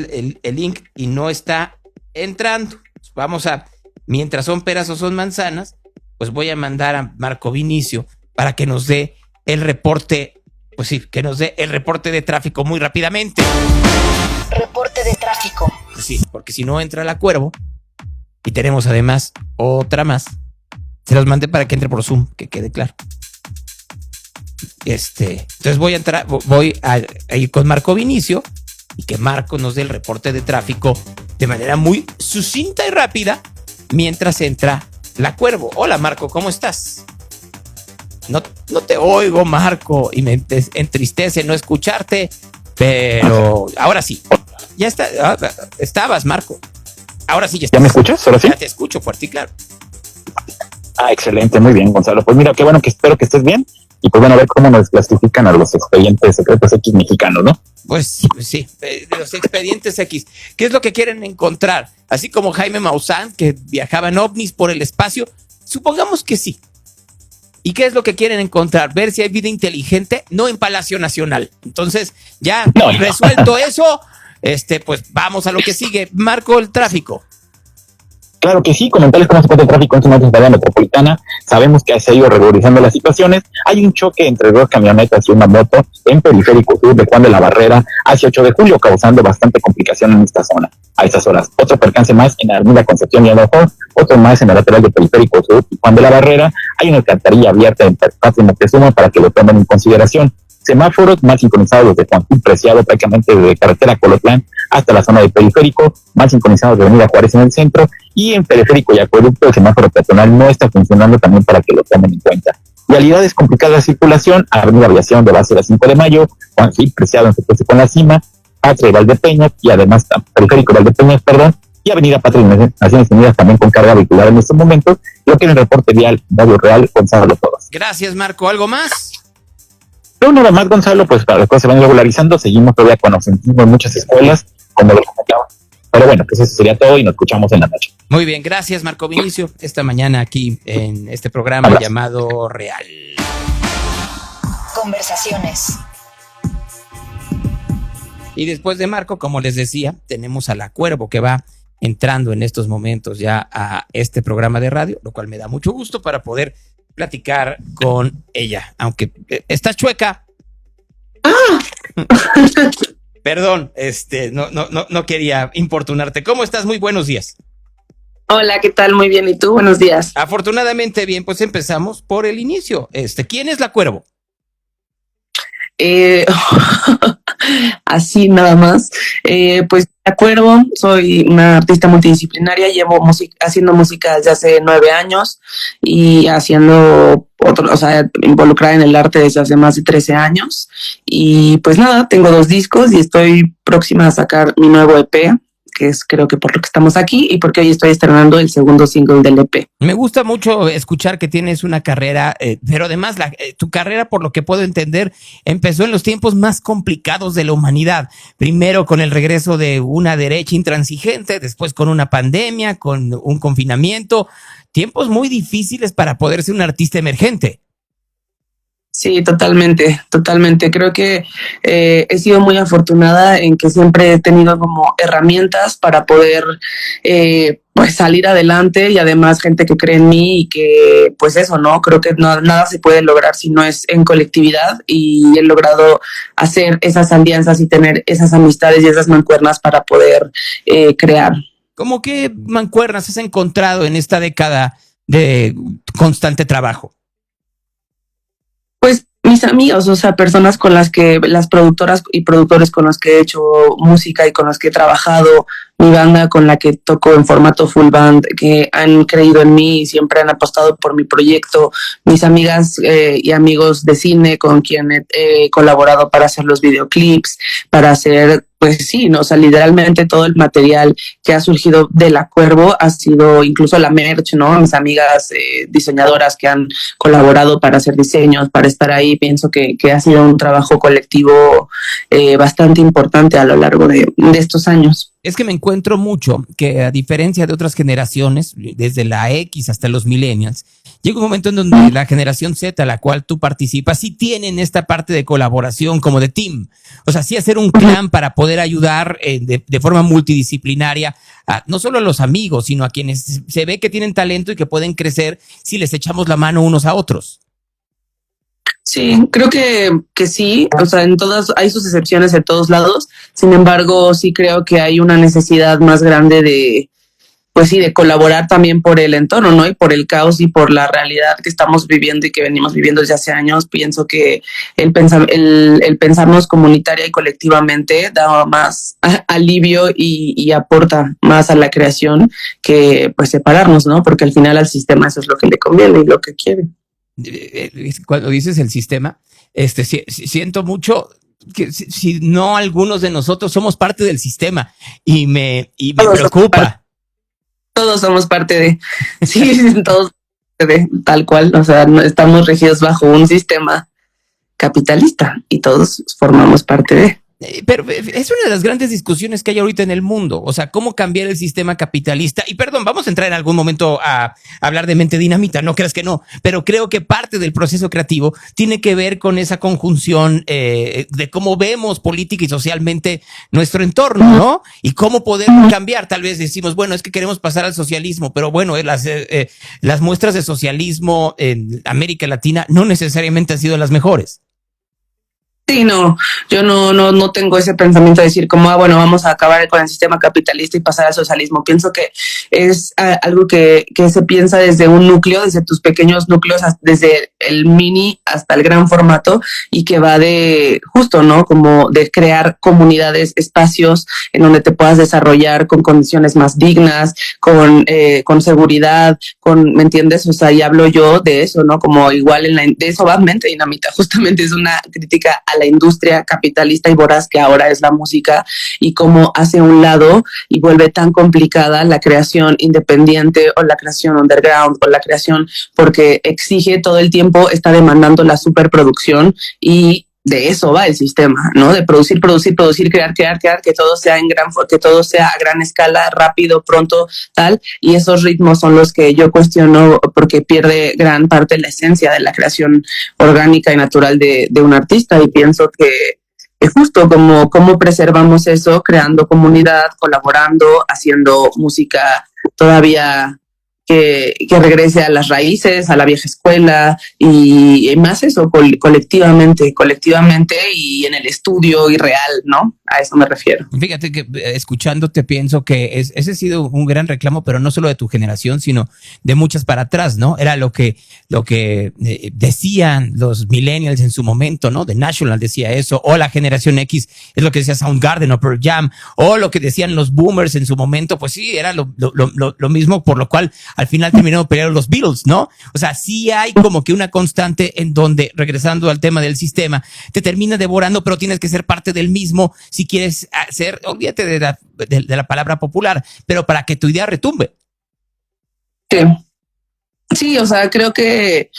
el link y no está entrando. Vamos a, mientras son peras o son manzanas, pues voy a mandar a Marco Vinicio para que nos dé el reporte, pues sí, que nos dé el reporte de tráfico muy rápidamente. Reporte de tráfico. Pues sí, porque si no entra La Cuervo, y tenemos además otra más. Se los mandé para que entre por Zoom, que quede claro. Entonces voy a ir con Marco Vinicio y que Marco nos dé el reporte de tráfico de manera muy sucinta y rápida mientras entra La Cuervo. Hola, Marco, ¿cómo estás? No te oigo, Marco, y me entristece no escucharte, pero ahora sí. Ya está, estabas, Marco. Ahora sí ya estás. ¿Ya me escuchas? ¿Ahora sí? Ya te escucho fuerte y claro. Excelente, muy bien, Gonzalo. Pues mira, qué bueno, que espero que estés bien. Y pues bueno, a ver cómo nos clasifican a los expedientes secretos X mexicanos, ¿no? Pues sí, los expedientes X. ¿Qué es lo que quieren encontrar? Así como Jaime Maussan, que viajaba en ovnis por el espacio. Supongamos que sí. ¿Y qué es lo que quieren encontrar? Ver si hay vida inteligente, no en Palacio Nacional. Entonces, ya resuelto eso, pues vamos a lo que sigue. Marco, el tráfico. Claro que sí, comentarles cómo se encuentra el tráfico en su área metropolitana. Sabemos que se ha ido regularizando las situaciones. Hay un choque entre dos camionetas y una moto en Periférico Sur de Juan de la Barrera hacia 8 de julio, causando bastante complicación en esta zona. A estas horas, otro percance más en la avenida Concepción y Adolfo, otro más en el lateral de Periférico Sur y Juan de la Barrera. Hay una alcantarilla abierta en Patria Moctezuma para que lo tomen en consideración. Semáforos mal sincronizados desde Juan Preciado, prácticamente desde carretera Colotlán hasta la zona de Periférico, mal sincronizados de Avenida Juárez en el centro, y en Periférico y Acueducto el semáforo peatonal no está funcionando, también para que lo tomen en cuenta. Vialidades complicadas de circulación: Avenida Aviación de base a la 5 de mayo, Juan Preciado en su cruce con la Cima, Patria y Valdepeñas, y además Periférico y Valdepeñas, y Avenida Patria y Naciones Unidas también con carga vehicular en estos momentos. Lo que en el reporte vial Radio Real, Gonzalo Todos. Gracias, Marco. ¿Algo más? No, nada más, Gonzalo, pues para las cosas se van regularizando. Seguimos todavía con ausentismo en muchas escuelas, como lo comentaba. Pero bueno, pues eso sería todo y nos escuchamos en la noche. Muy bien, gracias Marco Vinicio. Esta mañana aquí en este programa llamado Real. Conversaciones. Y después de Marco, como les decía, tenemos a la Cuervo que va entrando en estos momentos ya a este programa de radio, lo cual me da mucho gusto para poder platicar con ella, aunque está chueca. Perdón, no quería importunarte. ¿Cómo estás? Muy buenos días. Hola, ¿qué tal? Muy bien. ¿Y tú? Buenos días. Afortunadamente bien, pues empezamos por el inicio. ¿Quién es la Cuervo? Así nada más. Pues la Cuervo, soy una artista multidisciplinaria, llevo haciendo música desde hace 9 años y haciendo involucrada en el arte desde hace más de 13 años. Y pues nada, tengo 2 discos y estoy próxima a sacar mi nuevo EP, que es creo que por lo que estamos aquí y porque hoy estoy estrenando el segundo single del EP. Me gusta mucho escuchar que tienes una carrera, pero además tu carrera, por lo que puedo entender, empezó en los tiempos más complicados de la humanidad. Primero con el regreso de una derecha intransigente, después con una pandemia, con un confinamiento. Tiempos muy difíciles para poder ser un artista emergente. Sí, totalmente. Creo que he sido muy afortunada en que siempre he tenido como herramientas para poder pues salir adelante y además gente que cree en mí y que pues eso, ¿no? Creo que nada se puede lograr si no es en colectividad y he logrado hacer esas alianzas y tener esas amistades y esas mancuernas para poder crear. ¿Cómo qué mancuernas has encontrado en esta década de constante trabajo? Pues mis amigos, personas con las productoras y productores con los que he hecho música y con los que he trabajado, mi banda con la que toco en formato full band, que han creído en mí y siempre han apostado por mi proyecto, mis amigas y amigos de cine con quien he colaborado para hacer los videoclips, para hacer pues sí, ¿no? O sea, literalmente todo el material que ha surgido de La Cuervo ha sido incluso la merch, ¿no? Mis amigas diseñadoras que han colaborado para hacer diseños, para estar ahí. Pienso que ha sido un trabajo colectivo bastante importante a lo largo de estos años. Es que me encuentro mucho que, a diferencia de otras generaciones, desde la X hasta los millennials, llega un momento en donde la generación Z, a la cual tú participas, sí tienen esta parte de colaboración como de team. O sea, sí hacer un clan para poder ayudar de forma multidisciplinaria a, no solo a los amigos, sino a quienes se ve que tienen talento y que pueden crecer si les echamos la mano unos a otros. Sí, creo que sí, o sea, en todas hay sus excepciones en todos lados. Sin embargo, sí creo que hay una necesidad más grande de, pues sí, de colaborar también por el entorno, ¿no? Y por el caos y por la realidad que estamos viviendo y que venimos viviendo desde hace años. Pienso que el pensarnos comunitaria y colectivamente da más alivio y aporta más a la creación que pues separarnos, ¿no? Porque al final al sistema eso es lo que le conviene y lo que quiere. Cuando dices el sistema, siento mucho que si no algunos de nosotros somos parte del sistema y me preocupa. Todos somos parte de, sí, todos de tal cual, o sea, estamos regidos bajo un sistema capitalista y todos formamos parte de. Pero es una de las grandes discusiones que hay ahorita en el mundo, o sea, cómo cambiar el sistema capitalista. Y perdón, vamos a entrar en algún momento a hablar de Mente Dinamita, no creas que no, pero creo que parte del proceso creativo tiene que ver con esa conjunción de cómo vemos política y socialmente nuestro entorno, ¿no? Y cómo poder cambiar. Tal vez decimos, bueno, es que queremos pasar al socialismo, pero bueno, las muestras de socialismo en América Latina no necesariamente han sido las mejores. Sí, no, yo no tengo ese pensamiento de decir como, bueno, vamos a acabar con el sistema capitalista y pasar al socialismo. Pienso que es algo que se piensa desde un núcleo, desde tus pequeños núcleos, desde el mini hasta el gran formato y que va de justo, ¿no? Como de crear comunidades, espacios en donde te puedas desarrollar con condiciones más dignas, con seguridad, ¿me entiendes? O sea, y hablo yo de eso, ¿no? Como igual de eso va Mente Dinamita, justamente es una crítica a la industria capitalista y voraz que ahora es la música y cómo hace a un lado y vuelve tan complicada la creación independiente o la creación underground o la creación porque exige todo el tiempo, está demandando la superproducción y de eso va el sistema, ¿no? De producir, crear, que todo sea que todo sea a gran escala, rápido, pronto, tal. Y esos ritmos son los que yo cuestiono porque pierde gran parte de la esencia de la creación orgánica y natural de un artista. Y pienso que es justo cómo preservamos eso, creando comunidad, colaborando, haciendo música todavía que regrese a las raíces, a la vieja escuela y más eso, colectivamente y en el estudio y real, ¿no? A eso me refiero. Fíjate que escuchándote pienso que ese ha sido un gran reclamo, pero no solo de tu generación, sino de muchas para atrás, ¿no? Era lo que decían los millennials en su momento, ¿no? The National decía eso, o la generación X es lo que decía Soundgarden o Pearl Jam, o lo que decían los boomers en su momento, pues sí, era lo mismo, por lo cual al final terminaron peleando los Beatles, ¿no? O sea, sí hay como que una constante en donde, regresando al tema del sistema, te termina devorando, pero tienes que ser parte del mismo si quieres ser, olvídate de la palabra popular, pero para que tu idea retumbe. Sí, o sea, creo que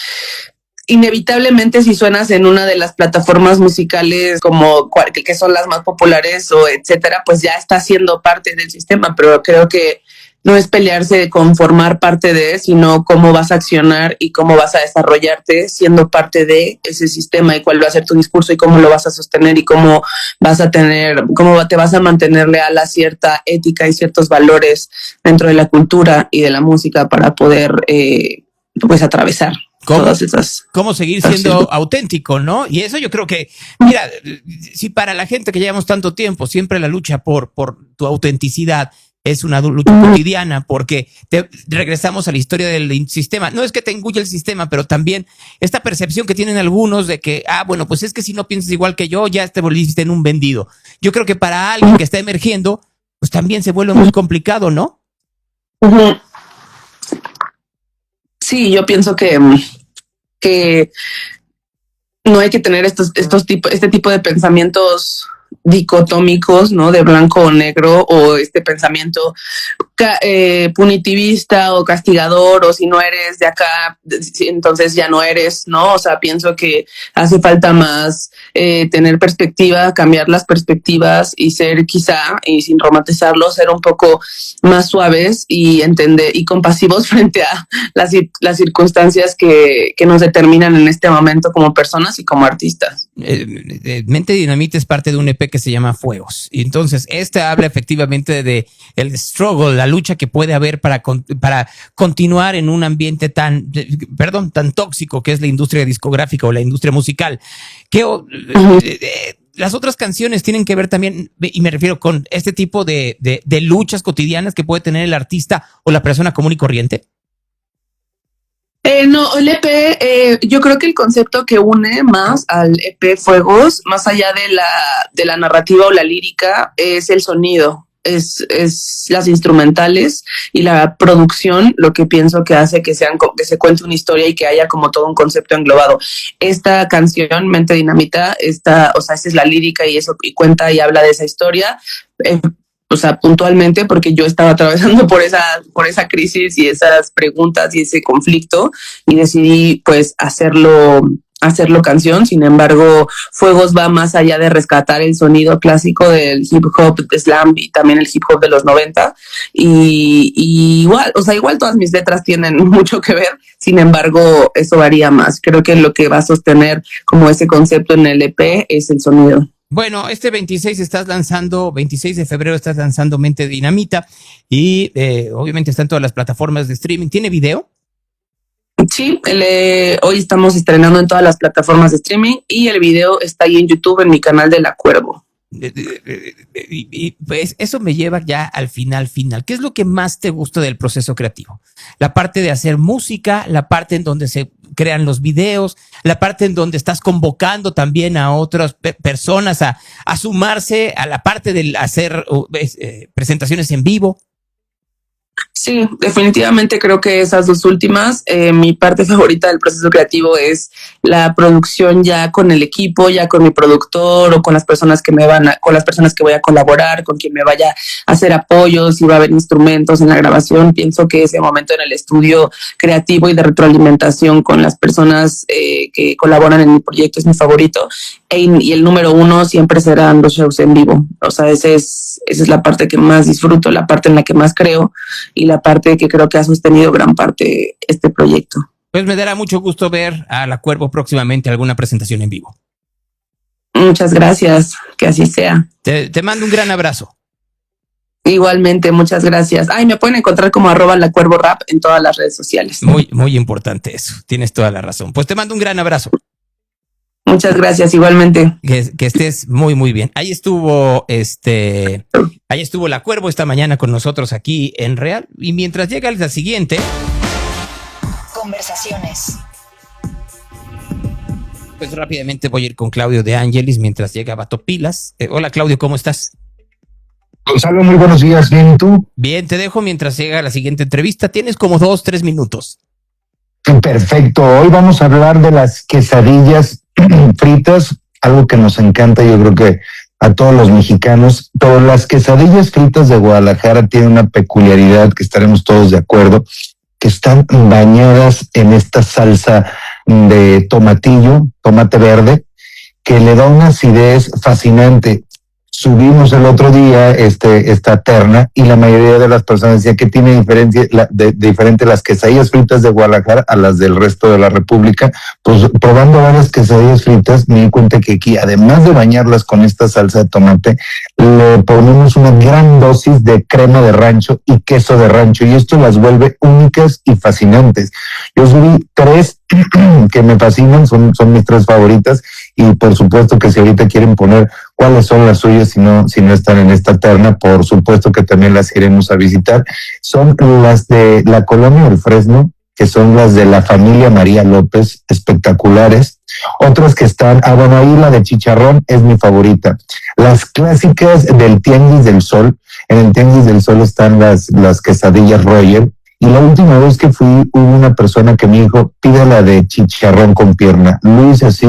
inevitablemente si suenas en una de las plataformas musicales como que son las más populares o etcétera, pues ya está siendo parte del sistema, pero creo que no es pelearse con formar parte de, sino cómo vas a accionar y cómo vas a desarrollarte siendo parte de ese sistema y cuál va a ser tu discurso y cómo lo vas a sostener y cómo te vas a mantener leal a cierta ética y ciertos valores dentro de la cultura y de la música para poder pues atravesar todas esas. ¿Cómo seguir siendo auténtico, no? Y eso yo creo que, mira, si para la gente que llevamos tanto tiempo, siempre la lucha por tu autenticidad es una lucha cotidiana, porque regresamos a la historia del sistema. No es que te engulle el sistema, pero también esta percepción que tienen algunos de que, bueno, pues es que si no piensas igual que yo, ya te volviste en un vendido. Yo creo que para alguien que está emergiendo, pues también se vuelve muy complicado, ¿no? Sí, yo pienso que no hay que tener este tipo de pensamientos dicotómicos, ¿no? De blanco o negro, o este pensamiento punitivista o castigador, o si no eres de acá, entonces ya no eres, ¿no? O sea, pienso que hace falta más tener perspectiva, cambiar las perspectivas y ser quizá, y sin romantizarlo, ser un poco más suaves y entender y compasivos frente a las circunstancias que nos determinan en este momento como personas y como artistas. Mente Dinamita es parte de un EP que se llama Fuegos. Y entonces habla efectivamente de el struggle, la lucha que puede haber para continuar en un ambiente tan tóxico que es la industria discográfica o la industria musical. Las otras canciones tienen que ver también, y me refiero con este tipo de luchas cotidianas que puede tener el artista o la persona común y corriente. No, el EP, yo creo que el concepto que une más al EP Fuegos, más allá de la narrativa o la lírica, es el sonido, es las instrumentales y la producción, lo que pienso que hace que se cuente una historia y que haya como todo un concepto englobado. Esta canción, Mente Dinamita, esa es la lírica y eso, y cuenta y habla de esa historia. O sea, puntualmente, porque yo estaba atravesando por esa crisis y esas preguntas y ese conflicto, y decidí pues hacerlo canción. Sin embargo, Fuegos va más allá de rescatar el sonido clásico del hip hop, slam y también el hip hop de los 90. Y igual todas mis letras tienen mucho que ver. Sin embargo, eso varía más. Creo que lo que va a sostener como ese concepto en el EP es el sonido. Bueno, este 26 de febrero estás lanzando Mente Dinamita y obviamente está en todas las plataformas de streaming. ¿Tiene video? Sí, hoy estamos estrenando en todas las plataformas de streaming y el video está ahí en YouTube en mi canal de La Cuervo. Y pues eso me lleva ya al final. ¿Qué es lo que más te gusta del proceso creativo? La parte de hacer música, la parte en donde se crean los videos, la parte en donde estás convocando también a otras personas a sumarse a la parte del hacer presentaciones en vivo. Sí, definitivamente creo que esas dos últimas. Mi parte favorita del proceso creativo es la producción ya con el equipo, ya con mi productor o con las personas que voy a colaborar, con quien me vaya a hacer apoyos, si va a haber instrumentos en la grabación. Pienso que ese momento en el estudio creativo y de retroalimentación con las personas que colaboran en mi proyecto es mi favorito. y el número 1 siempre serán los shows en vivo. O sea, esa es la parte que más disfruto, la parte en la que más creo y la parte que creo que ha sostenido gran parte este proyecto. Pues me dará mucho gusto ver a La Cuervo próximamente alguna presentación en vivo. Muchas gracias, que así sea. Te mando un gran abrazo. Igualmente, muchas gracias. Me pueden encontrar como @lacuervorap en todas las redes sociales. Muy importante eso, tienes toda la razón. Pues te mando un gran abrazo. Muchas gracias, igualmente. Que estés muy bien. Ahí estuvo La Cuervo esta mañana con nosotros aquí en Real. Y mientras llega la siguiente... Conversaciones. Pues rápidamente voy a ir con Claudio de Ángelis mientras llega Vato Pilas. Hola Claudio, ¿cómo estás? Gonzalo, muy buenos días. ¿Bien y tú? Bien, te dejo mientras llega la siguiente entrevista. Tienes como 2-3 minutos. Perfecto. Hoy vamos a hablar de las quesadillas fritas, algo que nos encanta, yo creo que a todos los mexicanos. Pero las quesadillas fritas de Guadalajara tienen una peculiaridad que estaremos todos de acuerdo, que están bañadas en esta salsa de tomate verde, que le da una acidez fascinante. Subimos el otro día esta terna y la mayoría de las personas decía que tiene diferente las quesadillas fritas de Guadalajara a las del resto de la República. Pues probando varias quesadillas fritas me di cuenta que aquí, además de bañarlas con esta salsa de tomate, le ponemos una gran dosis de crema de rancho y queso de rancho, y esto las vuelve únicas y fascinantes. Yo subí 3 que me fascinan, son mis 3 favoritas, y por supuesto que si ahorita quieren poner cuáles son las suyas, si no están en esta terna, por supuesto que también las iremos a visitar. Son las de la Colonia del Fresno, que son las de la familia María López, espectaculares. Otras que están, ahí la de chicharrón es mi favorita. Las clásicas del Tianguis del Sol, en el Tianguis del Sol están las quesadillas Roger. Y la última vez que fui, hubo una persona que me dijo, pídela de chicharrón con pierna. Lo hice así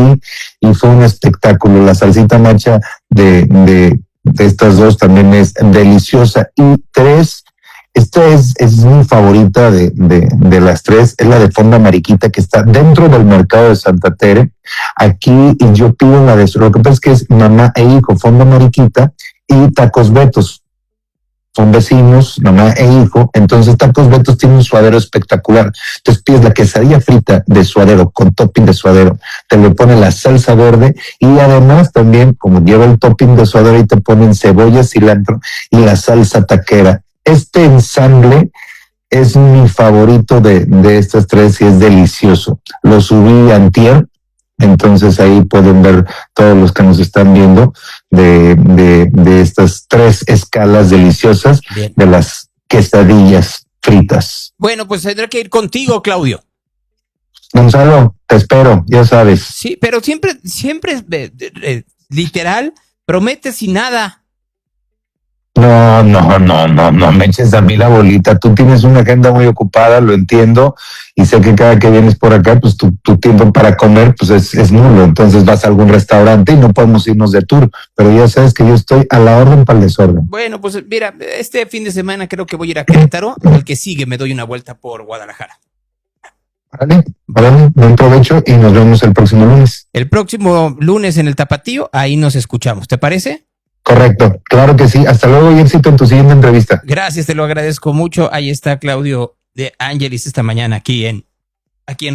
y fue un espectáculo. La salsita macha de estas dos también es deliciosa. Y 3, esta es mi favorita de las 3, es la de Fonda Mariquita, que está dentro del mercado de Santa Tere. Aquí yo pido la de lo que pasa es que es mamá e hijo, Fonda Mariquita y Tacos Betos. Son vecinos, mamá e hijo. Entonces Tacos Betos tiene un suadero espectacular. Entonces pides la quesadilla frita de suadero con topping de suadero, te le ponen la salsa verde y además también, como lleva el topping de suadero, y te ponen cebolla, cilantro y la salsa taquera. Este ensamble es mi favorito de estas 3 y es delicioso. Lo subí antier, entonces ahí pueden ver todos los que nos están viendo de estas 3 escalas deliciosas. Bien. De las quesadillas fritas. Bueno, pues tendré que ir contigo, Claudio. Gonzalo, te espero, ya sabes. Sí, pero siempre literal, prometes y nada. No me eches a mí la bolita. Tú tienes una agenda muy ocupada, lo entiendo, y sé que cada que vienes por acá, pues tu tiempo para comer pues es nulo. Entonces vas a algún restaurante y no podemos irnos de tour, pero ya sabes que yo estoy a la orden para el desorden. Bueno, pues mira, este fin de semana creo que voy a ir a Querétaro. El que sigue me doy una vuelta por Guadalajara. Vale, buen provecho y nos vemos el próximo lunes. El próximo lunes en el Tapatío, ahí nos escuchamos, ¿te parece? Correcto, claro que sí. Hasta luego y éxito en tu siguiente entrevista. Gracias, te lo agradezco mucho. Ahí está Claudio de Ángelis esta mañana aquí en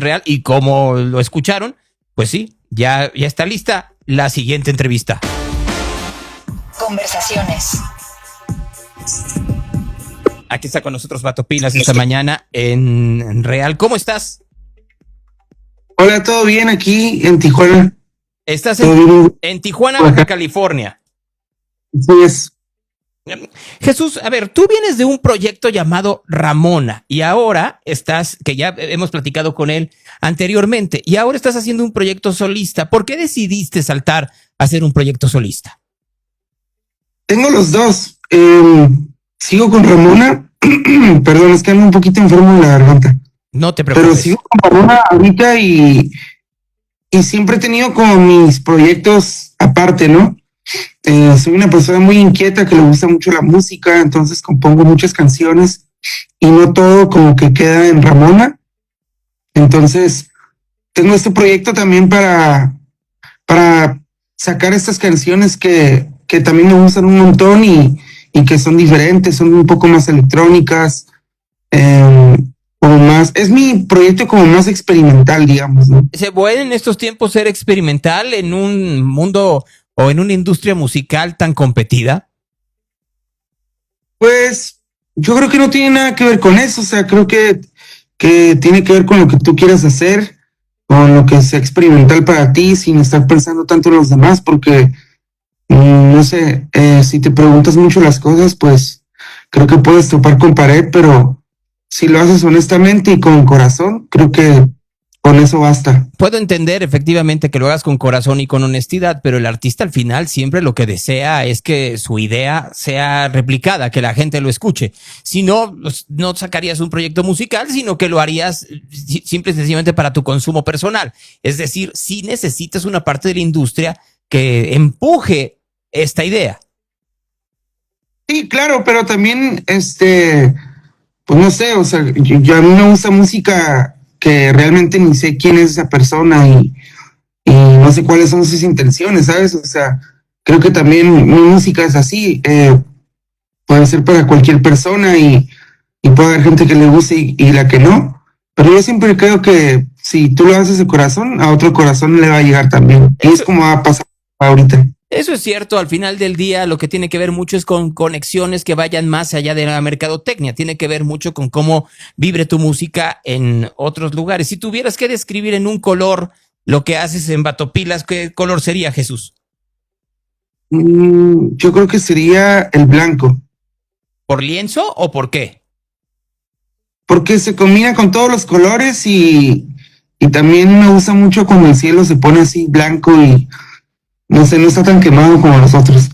Real. Y como lo escucharon, pues sí, ya está lista la siguiente entrevista. Conversaciones. Aquí está con nosotros Vato Pilas esta mañana en Real. ¿Cómo estás? Hola, ¿todo bien aquí en Tijuana? Estás en Tijuana, Baja California. Sí es. Jesús, a ver, tú vienes de un proyecto llamado Ramona y ahora estás, que ya hemos platicado con él anteriormente, y ahora estás haciendo un proyecto solista. ¿Por qué decidiste saltar a hacer un proyecto solista? Tengo los dos. Sigo con Ramona. Perdón, es que ando un poquito enfermo en la garganta. No te preocupes. Pero sigo con Ramona ahorita y siempre he tenido como mis proyectos aparte, ¿no? Soy una persona muy inquieta que le gusta mucho la música, entonces compongo muchas canciones y no todo como que queda en Ramona. Entonces tengo este proyecto también para sacar estas canciones que también me gustan un montón y que son diferentes, son un poco más electrónicas, como más, es mi proyecto como más experimental, digamos, ¿no? ¿Se puede en estos tiempos ser experimental en un mundo o en una industria musical tan competida? Pues yo creo que no tiene nada que ver con eso, o sea, creo que tiene que ver con lo que tú quieras hacer, con lo que sea experimental para ti, sin estar pensando tanto en los demás, porque, no sé, si te preguntas mucho las cosas, pues creo que puedes topar con pared, pero si lo haces honestamente y con corazón, creo que con eso basta. Puedo entender efectivamente que lo hagas con corazón y con honestidad, pero el artista al final siempre lo que desea es que su idea sea replicada, que la gente lo escuche. Si no, no sacarías un proyecto musical, sino que lo harías simple y sencillamente para tu consumo personal. Es decir, sí necesitas una parte de la industria que empuje esta idea. Sí, claro, pero también, pues no sé, o sea, yo a mí me gusta música que realmente ni sé quién es esa persona y no sé cuáles son sus intenciones, ¿sabes? O sea, creo que también mi música es así, puede ser para cualquier persona y puede haber gente que le guste y la que no, pero yo siempre creo que si tú lo haces de corazón, a otro corazón le va a llegar también, y es como va a pasar ahorita. Eso es cierto, al final del día lo que tiene que ver mucho es con conexiones que vayan más allá de la mercadotecnia, tiene que ver mucho con cómo vibre tu música en otros lugares. Si tuvieras que describir en un color lo que haces en Batopilas, ¿qué color sería, Jesús? Yo creo que sería el blanco. ¿Por lienzo o por qué? Porque se combina con todos los colores y también me gusta mucho cuando el cielo se pone así blanco y no sé, no está tan quemado como los otros.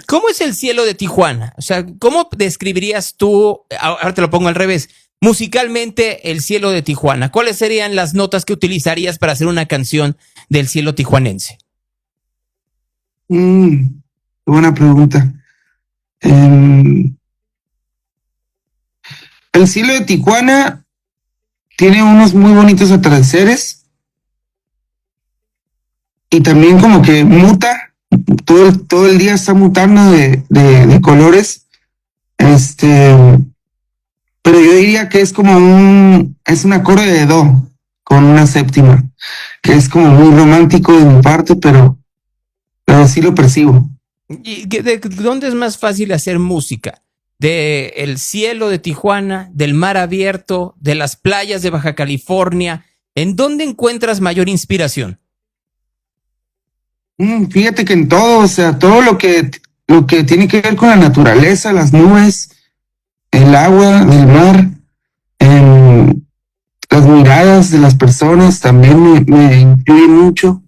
¿Cómo es el cielo de Tijuana? O sea, ¿cómo describirías tú, ahora te lo pongo al revés, musicalmente el cielo de Tijuana? ¿Cuáles serían las notas que utilizarías para hacer una canción del cielo tijuanense? Buena pregunta. El cielo de Tijuana tiene unos muy bonitos atardeceres. Y también como que muta, todo el día está mutando de colores. Pero yo diría que es como es un acorde de do con una séptima, que es como muy romántico de mi parte, pero sí lo percibo. ¿Y de dónde es más fácil hacer música? ¿De el cielo de Tijuana, del mar abierto, de las playas de Baja California? ¿En dónde encuentras mayor inspiración? Fíjate que en todo, o sea, todo lo que tiene que ver con la naturaleza, las nubes, el agua del mar, las miradas de las personas también me influyen mucho.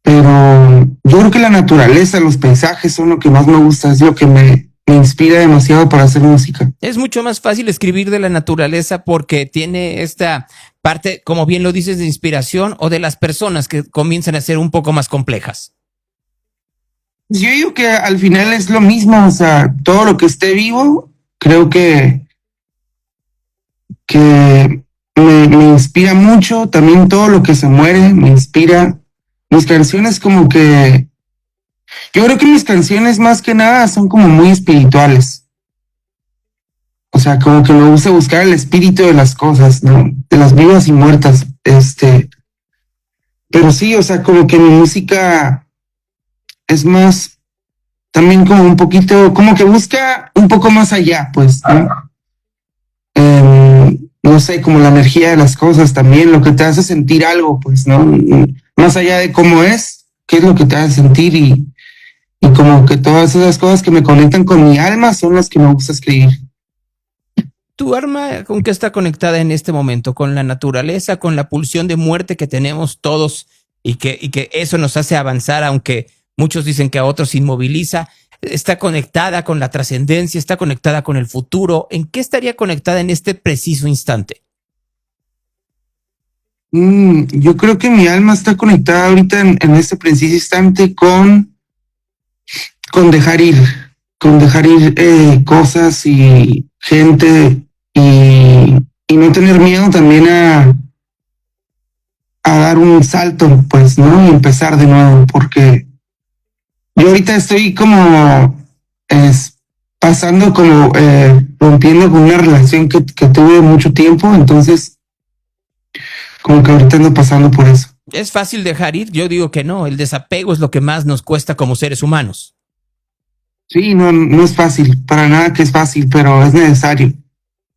Pero yo creo que la naturaleza, los paisajes son lo que más me gusta, es lo que me inspira demasiado para hacer música. Es mucho más fácil escribir de la naturaleza porque tiene esta parte, como bien lo dices, de inspiración, o de las personas que comienzan a ser un poco más complejas. Yo digo que al final es lo mismo, o sea, todo lo que esté vivo, creo que me inspira mucho, también todo lo que se muere me inspira. Mis canciones como que, yo creo que mis canciones más que nada son como muy espirituales. O sea, como que me gusta buscar el espíritu de las cosas, ¿no? De las vivas y muertas. Pero sí, o sea, como que mi música es más, también como un poquito, como que busca un poco más allá, pues, ¿no? No sé, como la energía de las cosas también, lo que te hace sentir algo, pues, ¿no? Más allá de cómo es, qué es lo que te hace sentir y como que todas esas cosas que me conectan con mi alma son las que me gusta escribir. ¿Tu alma con qué está conectada en este momento? ¿Con la naturaleza, con la pulsión de muerte que tenemos todos y que eso nos hace avanzar, aunque muchos dicen que a otros inmoviliza? ¿Está conectada con la trascendencia? ¿Está conectada con el futuro? ¿En qué estaría conectada en este preciso instante? Yo creo que mi alma está conectada ahorita en este preciso instante con dejar ir cosas y gente y no tener miedo también a a dar un salto, pues, ¿no? Y empezar de nuevo, porque yo ahorita estoy como pasando como rompiendo con una relación que tuve mucho tiempo, entonces como que ahorita ando pasando por eso. ¿Es fácil dejar ir? Yo digo que no, el desapego es lo que más nos cuesta como seres humanos. Sí, no es fácil, para nada que es fácil, pero es necesario.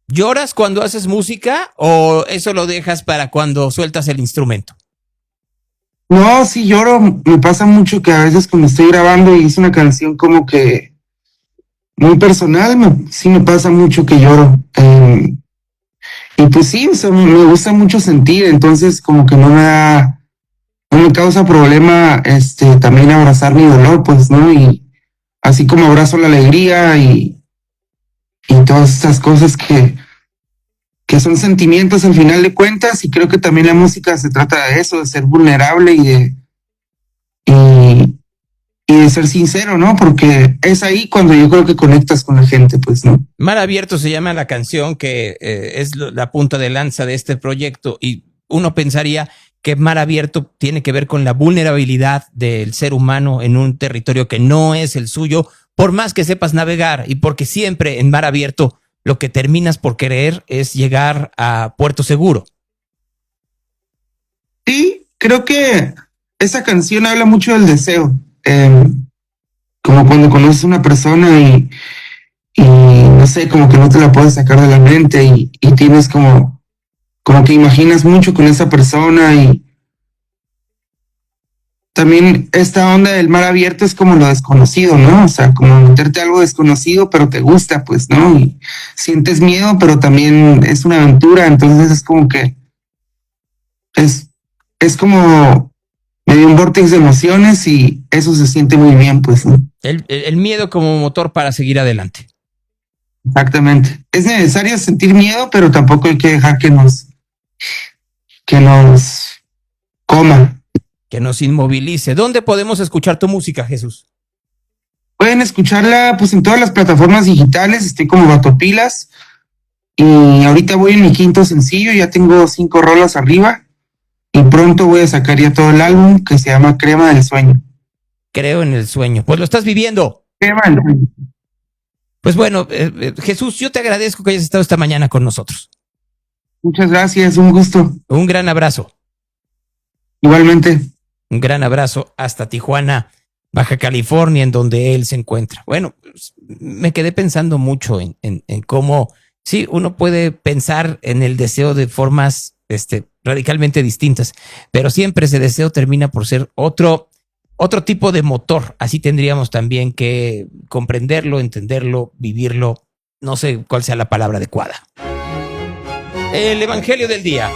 ¿Lloras cuando haces música o eso lo dejas para cuando sueltas el instrumento? No, sí lloro, me pasa mucho que a veces cuando estoy grabando y es una canción como que muy personal, sí me pasa mucho que lloro. Y pues sí, o sea, me gusta mucho sentir, entonces como que no me causa problema también abrazar mi dolor, pues, ¿no? Y así como abrazo la alegría y todas estas cosas que son sentimientos al final de cuentas, y creo que también la música se trata de eso, de ser vulnerable y de ser sincero, ¿no? Porque es ahí cuando yo creo que conectas con la gente, pues, ¿no? Mar Abierto se llama la canción que es la punta de lanza de este proyecto, y uno pensaría que Mar Abierto tiene que ver con la vulnerabilidad del ser humano en un territorio que no es el suyo, por más que sepas navegar, y porque siempre en Mar Abierto lo que terminas por querer es llegar a puerto seguro. Sí, creo que esa canción habla mucho del deseo. Como cuando conoces a una persona y no sé, como que no te la puedes sacar de la mente y tienes como que imaginas mucho con esa persona, y también esta onda del mar abierto es como lo desconocido, ¿no? O sea, como meterte a algo desconocido, pero te gusta, pues, ¿no? Y sientes miedo, pero también es una aventura, entonces es como que es como medio un vórtice de emociones y eso se siente muy bien, pues, ¿no? El miedo como motor para seguir adelante. Exactamente. Es necesario sentir miedo, pero tampoco hay que dejar que nos coma. Que nos inmovilice. ¿Dónde podemos escuchar tu música, Jesús? Pueden escucharla pues en todas las plataformas digitales, estoy como Batopilas, y ahorita voy en mi 5º sencillo, ya tengo 5 rolas arriba, y pronto voy a sacar ya todo el álbum que se llama Crema del Sueño. Creo en el sueño. Pues lo estás viviendo. Crema del Sueño. Pues bueno, Jesús, yo te agradezco que hayas estado esta mañana con nosotros. Muchas gracias, un gusto. Un gran abrazo. Igualmente. Un gran abrazo hasta Tijuana, Baja California, en donde él se encuentra. Bueno, me quedé pensando mucho en cómo, sí, uno puede pensar en el deseo de formas radicalmente distintas, pero siempre ese deseo termina por ser otro tipo de motor. Así tendríamos también que comprenderlo, entenderlo, vivirlo. No sé cuál sea la palabra adecuada. El Evangelio del día.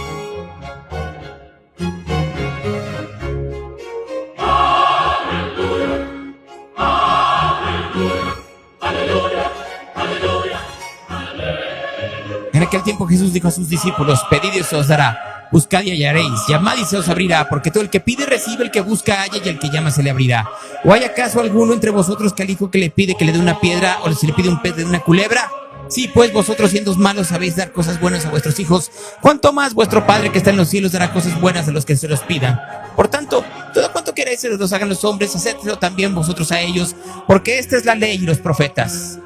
En aquel tiempo Jesús dijo a sus discípulos: pedid y se os dará, buscad y hallaréis, llamad y se os abrirá, porque todo el que pide recibe, el que busca halla, y el que llama se le abrirá. ¿O hay acaso alguno entre vosotros que al hijo que le pide que le dé una piedra, o si le pide un pez le dé una culebra? Sí, pues vosotros siendo malos sabéis dar cosas buenas a vuestros hijos, cuánto más vuestro Padre que está en los cielos dará cosas buenas a los que se los pidan. Por tanto, todo cuanto queráis que os hagan los hombres, hacedlo también vosotros a ellos, porque esta es la ley y los profetas.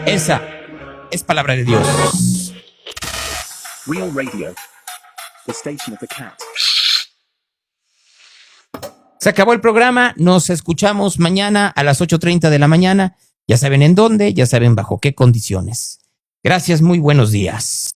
Esa es palabra de Dios. Real Radio, the station of the cat. Se acabó el programa, nos escuchamos mañana a las 8:30 de la mañana. Ya saben en dónde, ya saben bajo qué condiciones. Gracias, muy buenos días.